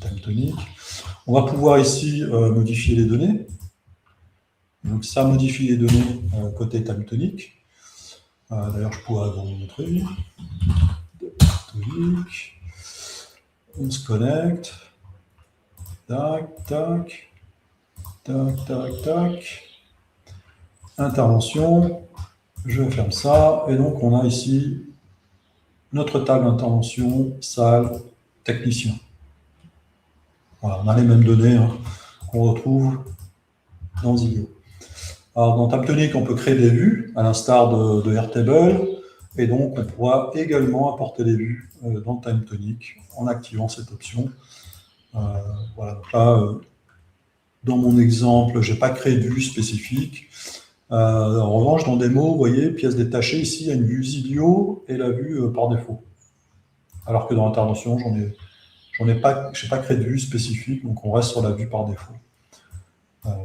TimeTonic. On va pouvoir ici modifier les données. Donc ça modifie les données côté TimeTonic. D'ailleurs, je pourrais vous montrer. TimeTonic. On se connecte. Tac, tac. Tac, tac, tac. Intervention. Je ferme ça. Et donc, on a ici notre table d'intervention, salle, technicien. Voilà, on a les mêmes données hein, qu'on retrouve dans Zilio. Alors, dans TimeTonic, on peut créer des vues, à l'instar de Airtable, et donc on pourra également apporter des vues dans TimeTonic en activant cette option. Voilà, donc là, dans mon exemple, je n'ai pas créé de vue spécifique. En revanche, dans Démo, vous voyez, pièces détachées, ici, il y a une vue Zilio et la vue par défaut. Alors que dans l'intervention, je n'ai pas créé de vue spécifique, donc on reste sur la vue par défaut.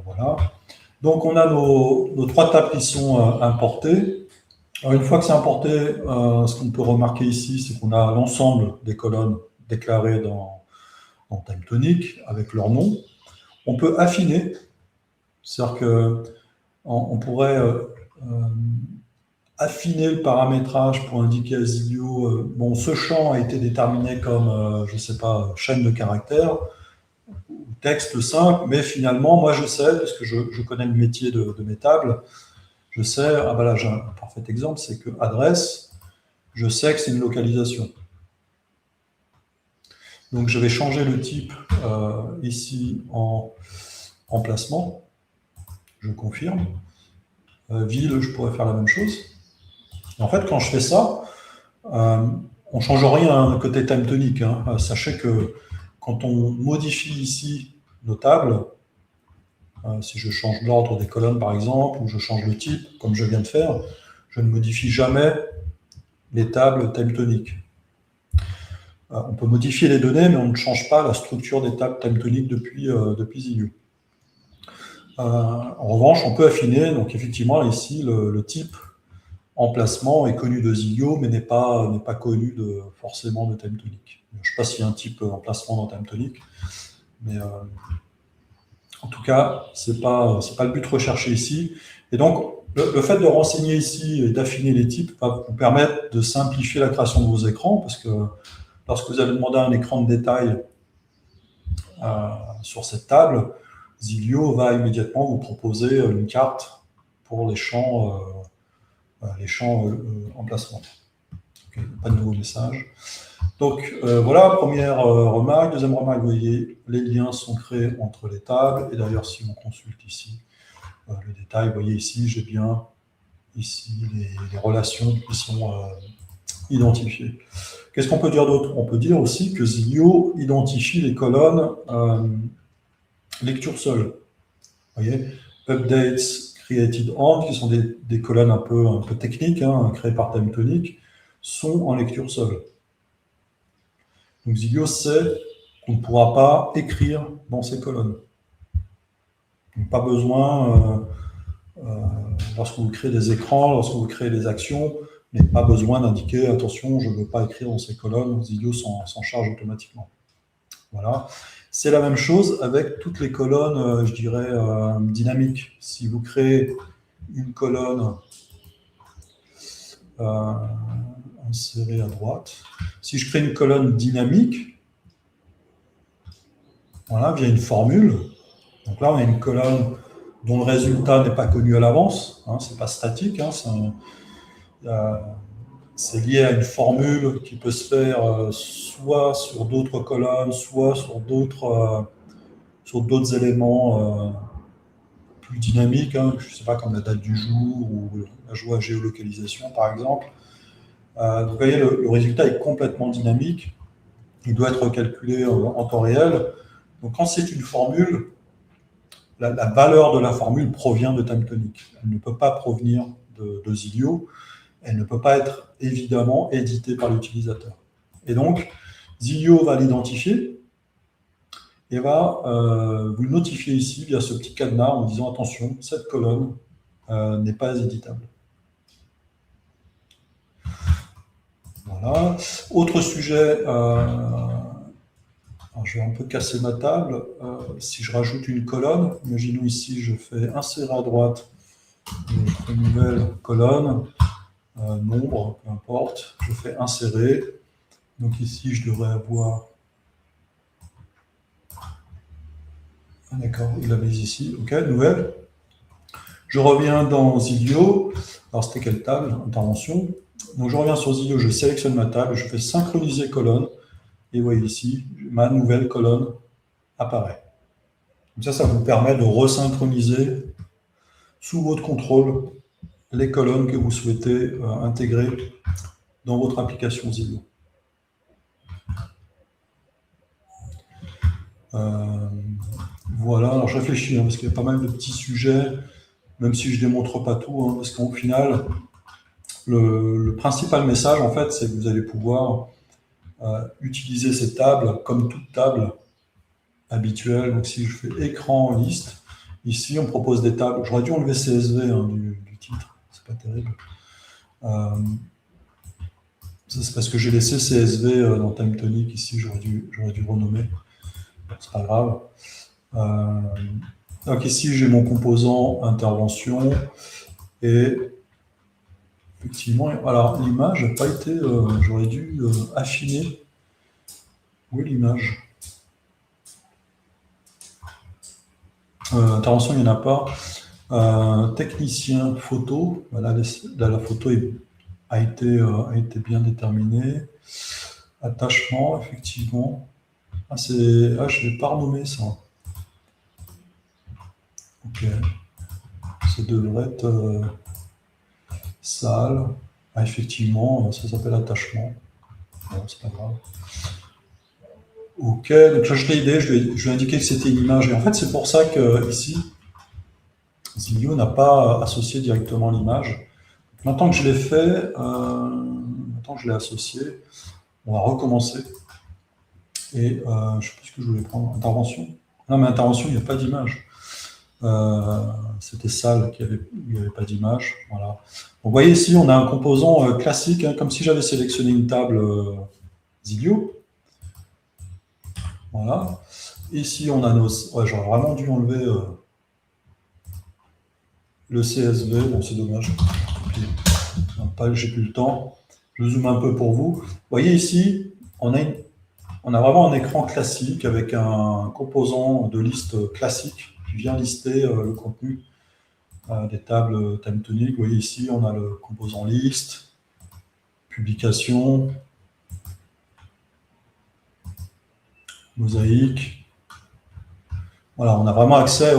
Voilà. Donc, on a nos 3 tables qui sont importées. Alors, une fois que c'est importé, ce qu'on peut remarquer ici, c'est qu'on a l'ensemble des colonnes déclarées dans TimeTonic avec leur nom. On peut affiner, c'est-à-dire qu'on pourrait affiner le paramétrage pour indiquer à Zilio, bon, ce champ a été déterminé comme, je ne sais pas, chaîne de caractères, texte simple, mais finalement, moi je sais, parce que je connais le métier de mes tables, je sais, ah ben là j'ai un parfait exemple, c'est que adresse, je sais que c'est une localisation. Donc je vais changer le type ici en emplacement, je confirme. Ville, je pourrais faire la même chose. Et en fait, quand je fais ça, on ne change rien côté TimeTonic. Hein. Sachez que quand on modifie ici nos tables, si je change l'ordre des colonnes par exemple, ou je change le type, comme je viens de faire, je ne modifie jamais les tables TimeTonic. On peut modifier les données, mais on ne change pas la structure des tables TimeTonic depuis Zilio. En revanche, on peut affiner, donc effectivement, ici, le type emplacement est connu de Zilio, mais n'est pas connu forcément de TimeTonic. Je ne sais pas s'il y a un type emplacement dans TimeTonic, mais en tout cas, ce n'est pas le but recherché ici. Et donc, le fait de renseigner ici et d'affiner les types va vous permettre de simplifier la création de vos écrans, parce que lorsque vous allez demander un écran de détail sur cette table, Zilio va immédiatement vous proposer une carte pour les champs emplacement. Okay, pas de nouveau message. Donc voilà, première remarque. Deuxième remarque, vous voyez, les liens sont créés entre les tables. Et d'ailleurs, si on consulte ici le détail, vous voyez ici, j'ai bien ici les relations qui sont identifiées. Qu'est-ce qu'on peut dire d'autre? On peut dire aussi que Zilio identifie les colonnes lecture seule. Vous voyez, updates created on, qui sont des colonnes un peu techniques, hein, créées par TimeTonic, sont en lecture seule. Donc Zilio sait qu'on ne pourra pas écrire dans ces colonnes. Donc, pas besoin, lorsque vous créez des écrans, lorsque vous créez des actions, mais pas besoin d'indiquer, attention, je ne veux pas écrire dans ces colonnes, Zilio s'en charge automatiquement. Voilà. C'est la même chose avec toutes les colonnes, je dirais, dynamiques. Si vous créez une colonne insérée à droite, si je crée une colonne dynamique, voilà, via une formule, donc là on a une colonne dont le résultat n'est pas connu à l'avance, hein, c'est pas statique, hein, c'est lié à une formule qui peut se faire soit sur d'autres colonnes, soit sur d'autres éléments plus dynamiques, hein, je ne sais pas, comme la date du jour ou la joie géolocalisation, par exemple. Donc, vous voyez, le résultat est complètement dynamique. Il doit être calculé en temps réel. Donc, quand c'est une formule, la valeur de la formule provient de TimeTonic. Elle ne peut pas provenir de Zilio. Elle ne peut pas être évidemment éditée par l'utilisateur. Et donc, Zilio va l'identifier et va vous notifier ici via ce petit cadenas en disant attention, cette colonne n'est pas éditable. Voilà. Autre sujet, je vais un peu casser ma table. Si je rajoute une colonne, imaginons ici, je fais insérer à droite, je fais une nouvelle colonne, nombre, peu importe, je fais insérer. Donc ici, je devrais avoir... Ah, d'accord, il la met ici. OK, nouvelle. Je reviens dans Zilio. Alors, c'était quelle table? Intervention. Donc, je reviens sur Zilio, je sélectionne ma table, je fais synchroniser colonne. Et vous voyez ici, ma nouvelle colonne apparaît. Donc ça vous permet de resynchroniser sous votre contrôle les colonnes que vous souhaitez intégrer dans votre application Zilio. Voilà, alors je réfléchis, hein, parce qu'il y a pas mal de petits sujets, même si je ne démontre pas tout, hein, parce qu'au final, le principal message, en fait, c'est que vous allez pouvoir utiliser ces tables comme toute table habituelle. Donc si je fais écran liste, ici on propose des tables. J'aurais dû enlever CSV hein, du titre, c'est pas terrible. C'est parce que j'ai laissé CSV dans TimeTonic ici, j'aurais dû renommer. C'est pas grave. Donc ici j'ai mon composant intervention et effectivement, alors l'image n'a pas été, j'aurais dû affiner. Où est l'image? Intervention, il n'y en a pas. Technicien photo, voilà, la photo a été bien déterminée. Attachement, effectivement. Je ne l'ai pas renommé ça. Ok. Ça devrait être salle. Ah, effectivement, ça s'appelle attachement. Bon, c'est pas grave. Ok, donc là je l'ai aidé, je lui ai indiqué que c'était une image. Et en fait, c'est pour ça que ici, Zilio n'a pas associé directement l'image. Maintenant que je l'ai fait, maintenant que je l'ai associé, on va recommencer. Et je ne sais plus ce que je voulais prendre. Intervention. Non, mais intervention, il n'y a pas d'image. C'était salle, il n'y avait pas d'image. Voilà. Donc, vous voyez ici, on a un composant classique, hein, comme si j'avais sélectionné une table Zilio. Voilà. Ici, on a nos... Ouais, j'aurais vraiment dû enlever le CSV. Bon, c'est dommage. J'ai plus le temps. Je zoome un peu pour vous. Vous voyez ici, on a vraiment un écran classique avec un composant de liste classique qui vient lister le contenu des tables TimeTonic. Vous voyez ici, on a le composant liste, publication, mosaïque. Voilà, on a vraiment accès à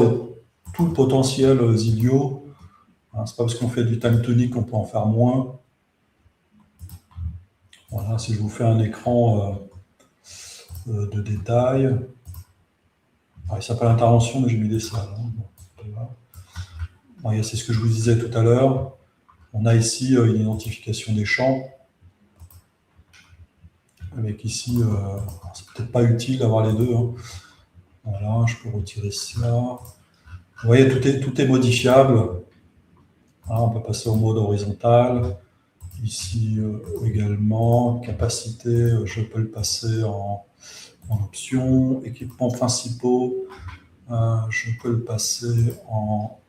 tout le potentiel Zilio. C'est pas parce qu'on fait du TimeTonic qu'on peut en faire moins. Voilà, si je vous fais un écran de détail. Alors, il s'appelle intervention, mais j'ai mis des salles. Hein. Bon, c'est ce que je vous disais tout à l'heure. On a ici une identification des champs. Avec ici, c'est peut-être pas utile d'avoir les deux. Hein. Voilà, je peux retirer ça. Vous voyez, tout est modifiable. Hein, on peut passer au mode horizontal. Ici également, capacité, je peux le passer en option. Équipements principaux, je peux le passer en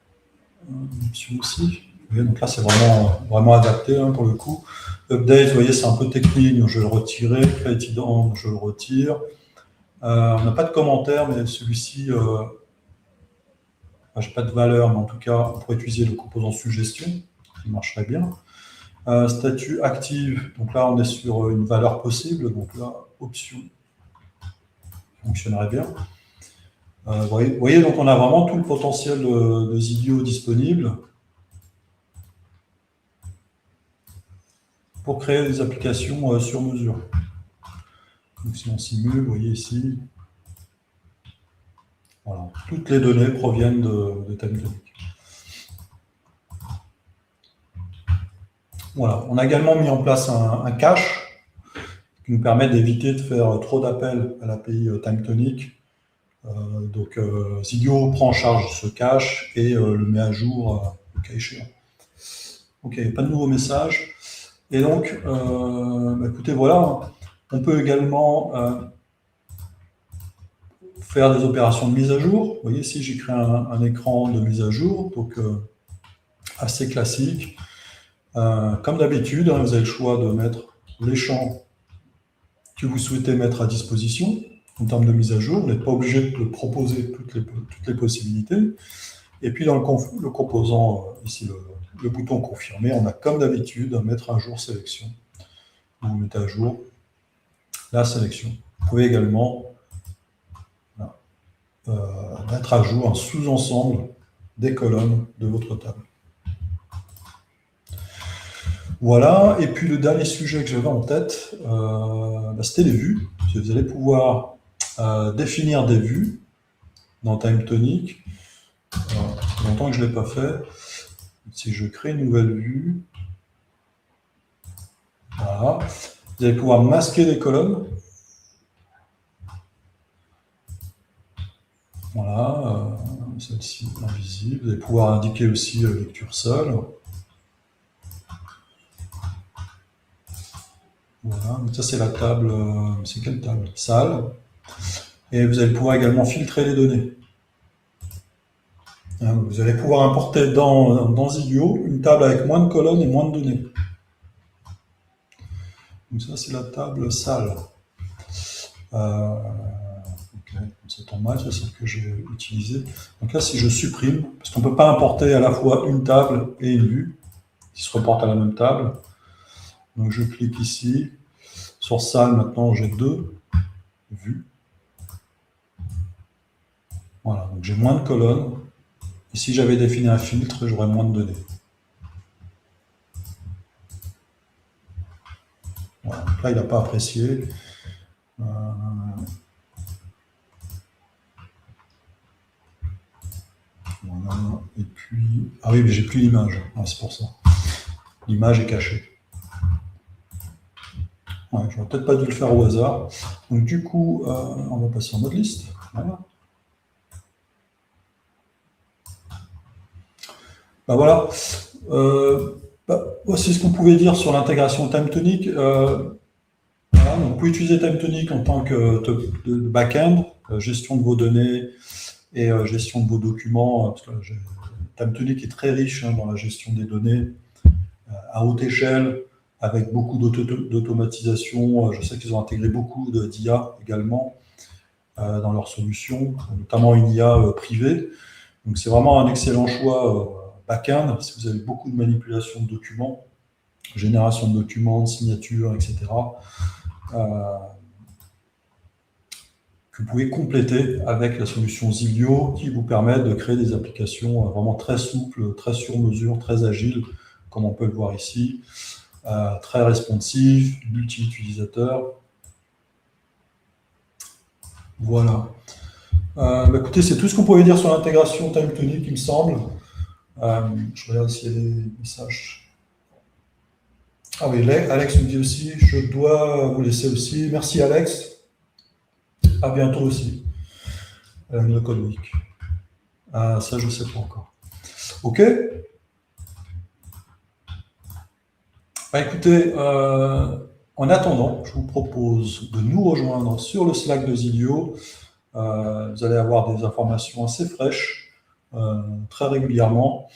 option aussi. Vous voyez, donc là, c'est vraiment adapté hein, pour le coup. Update, vous voyez, c'est un peu technique, donc je vais le retirer. Create ident, je le retire. On n'a pas de commentaire, mais celui-ci, je n'ai pas de valeur, mais en tout cas, on pourrait utiliser le composant suggestion, qui marcherait bien. Statut active, donc là, on est sur une valeur possible, donc là, option fonctionnerait bien. Vous voyez, donc on a vraiment tout le potentiel de Zilio disponible pour créer des applications sur mesure. Donc si on simule, vous voyez ici, voilà, toutes les données proviennent de TimeTonic. Voilà, on a également mis en place un cache qui nous permet d'éviter de faire trop d'appels à l'API TimeTonic. Donc Zilio prend en charge ce cache et le met à jour le cas échéant. Ok, pas de nouveaux messages. Et donc, écoutez, voilà, on peut également faire des opérations de mise à jour. Vous voyez ici, j'ai créé un écran de mise à jour, donc assez classique. Comme d'habitude, hein, vous avez le choix de mettre les champs que vous souhaitez mettre à disposition en termes de mise à jour. Vous n'êtes pas obligé de proposer toutes les possibilités. Et puis dans le composant, ici le bouton confirmer, on a comme d'habitude à mettre à jour sélection. Vous mettez à jour la sélection. Vous pouvez également mettre à jour un sous-ensemble des colonnes de votre table. Voilà, et puis le dernier sujet que j'avais en tête, c'était les vues. Vous allez pouvoir définir des vues dans TimeTonic. Ça fait longtemps que je ne l'ai pas fait. Si je crée une nouvelle vue, voilà. Vous allez pouvoir masquer les colonnes. Voilà, celle-ci invisible. Vous allez pouvoir indiquer aussi lecture seule. Voilà, donc ça c'est la table, c'est quelle table? Salle. Et vous allez pouvoir également filtrer les données. Hein, vous allez pouvoir importer dans Zilio une table avec moins de colonnes et moins de données. Donc ça c'est la table salle. Ok, ça tombe mal, c'est celle que j'ai utilisée. Donc là si je supprime, parce qu'on ne peut pas importer à la fois une table et une vue, qui se reportent à la même table. Donc je clique ici. Sur salle, maintenant, j'ai 2 vues. Voilà, donc j'ai moins de colonnes. Et si j'avais défini un filtre, j'aurais moins de données. Voilà, donc là, il n'a pas apprécié. Voilà, et puis... Ah oui, mais j'ai plus l'image. Ah, c'est pour ça. L'image est cachée. Ouais, j'aurais peut-être pas dû le faire au hasard. Donc du coup, on va passer en mode liste. Voilà. Voilà. C'est ce qu'on pouvait dire sur l'intégration TimeTonic. Voilà, donc vous pouvez utiliser TimeTonic en tant que de back-end, gestion de vos données et gestion de vos documents. Parce que TimeTonic est très riche hein, dans la gestion des données à haute échelle, avec beaucoup d'automatisation. Je sais qu'ils ont intégré beaucoup d'IA également dans leurs solutions, notamment une IA privée. Donc c'est vraiment un excellent choix back-end si vous avez beaucoup de manipulation de documents, génération de documents, de signatures, etc. Que vous pouvez compléter avec la solution Zilio qui vous permet de créer des applications vraiment très souples, très sur mesure, très agiles, comme on peut le voir ici, très responsive, multi-utilisateur. Voilà. Écoutez, c'est tout ce qu'on pouvait dire sur l'intégration TimeTonic, il me semble. Je regarde s'il y a des messages. Ah oui, Alex me dit aussi, je dois vous laisser aussi. Merci Alex. À bientôt aussi. Le Code Week. Ça, je ne sais pas encore. OK. Écoutez, en attendant, je vous propose de nous rejoindre sur le Slack de Zilio. Vous allez avoir des informations assez fraîches, très régulièrement.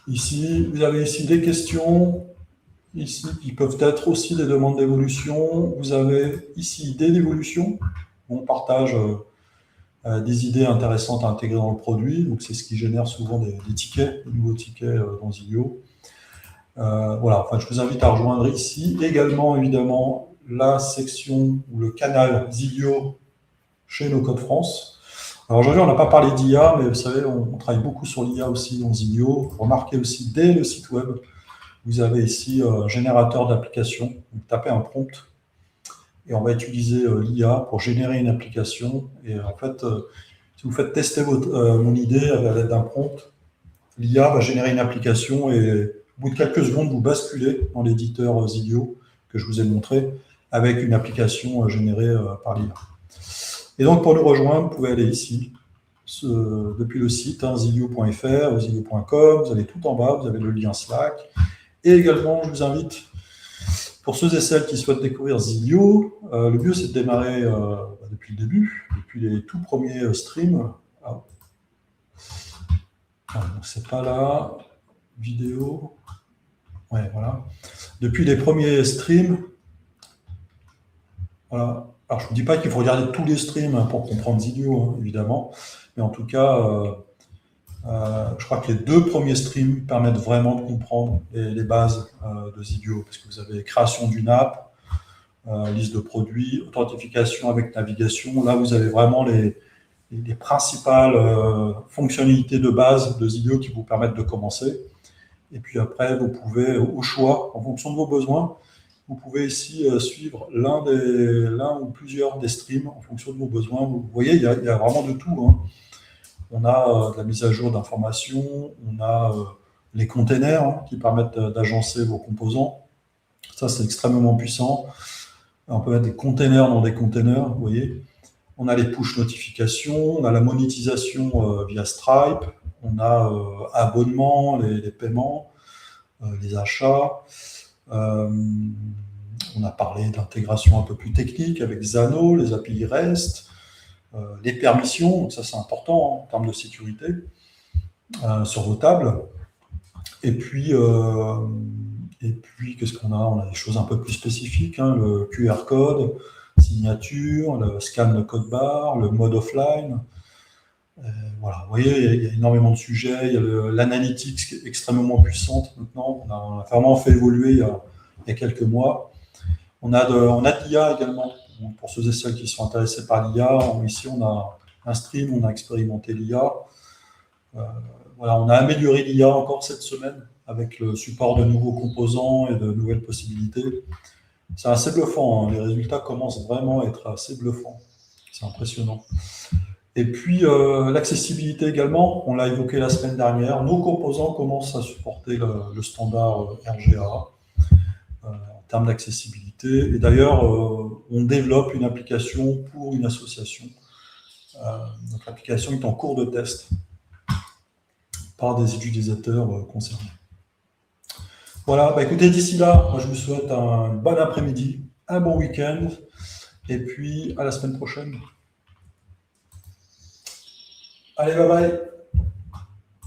Ici, vous avez ici des questions, ici, qui peuvent être aussi des demandes d'évolution. Vous avez ici idées d'évolution. On partage des idées intéressantes à intégrer dans le produit. Donc, c'est ce qui génère souvent des tickets, des nouveaux tickets dans Zilio. Voilà, enfin, je vous invite à rejoindre ici également, évidemment, la section ou le canal Zilio chez No Code France. Alors aujourd'hui, on n'a pas parlé d'IA, mais vous savez, on travaille beaucoup sur l'IA aussi dans Zilio. Remarquez aussi, dès le site web, vous avez ici générateur d'application. Vous tapez un prompt et on va utiliser l'IA pour générer une application. Et en fait, si vous faites tester mon idée à l'aide d'un prompt, l'IA va générer une application et au bout de quelques secondes, vous basculez dans l'éditeur Zilio que je vous ai montré avec une application générée par l'IA. Et donc, pour nous rejoindre, vous pouvez aller ici, depuis le site zilio.fr ou zilio.com. Vous allez tout en bas, vous avez le lien Slack. Et également, je vous invite, pour ceux et celles qui souhaitent découvrir Zilio, le mieux c'est de démarrer depuis le début, depuis les tout premiers streams. C'est pas là, vidéo. Ouais, voilà. Depuis les premiers streams, voilà. Alors, je ne vous dis pas qu'il faut regarder tous les streams pour comprendre Zilio, évidemment, mais en tout cas, je crois que les 2 premiers streams permettent vraiment de comprendre les bases de Zilio, parce que vous avez création d'une app, liste de produits, authentification avec navigation. Là, vous avez vraiment les principales fonctionnalités de base de Zilio qui vous permettent de commencer. Et puis après, vous pouvez, au choix, en fonction de vos besoins, vous pouvez ici suivre l'un ou plusieurs des streams en fonction de vos besoins. Vous voyez, il y a vraiment de tout. On a de la mise à jour d'informations, on a les containers qui permettent d'agencer vos composants. Ça, c'est extrêmement puissant. On peut mettre des containers dans des containers, vous voyez. On a les push notifications, on a la monétisation via Stripe, on a abonnement, les paiements, les achats. On a parlé d'intégration un peu plus technique avec Xano, les API REST, les permissions, donc ça c'est important en termes de sécurité sur vos tables. Et puis qu'est-ce qu'on a? On a des choses un peu plus spécifiques, le QR code, signature, le scan de code barre, le mode offline. Voilà, vous voyez, il y a énormément de sujets. Il y a l'analytics qui est extrêmement puissante maintenant. On a vraiment fait évoluer il y a quelques mois. On a de l'IA également. Donc, pour ceux et celles qui sont intéressés par l'IA, ici on a un stream, on a expérimenté l'IA. Voilà, on a amélioré l'IA encore cette semaine avec le support de nouveaux composants et de nouvelles possibilités. C'est assez bluffant, les résultats commencent vraiment à être assez bluffants. C'est impressionnant. Et puis l'accessibilité également, on l'a évoqué la semaine dernière, nos composants commencent à supporter le standard RGA en termes d'accessibilité. Et d'ailleurs, on développe une application pour une association. Notre application est en cours de test par des utilisateurs concernés. Voilà, écoutez, d'ici là, moi je vous souhaite un bon après-midi, un bon week-end, et puis à la semaine prochaine. Allez, bye bye.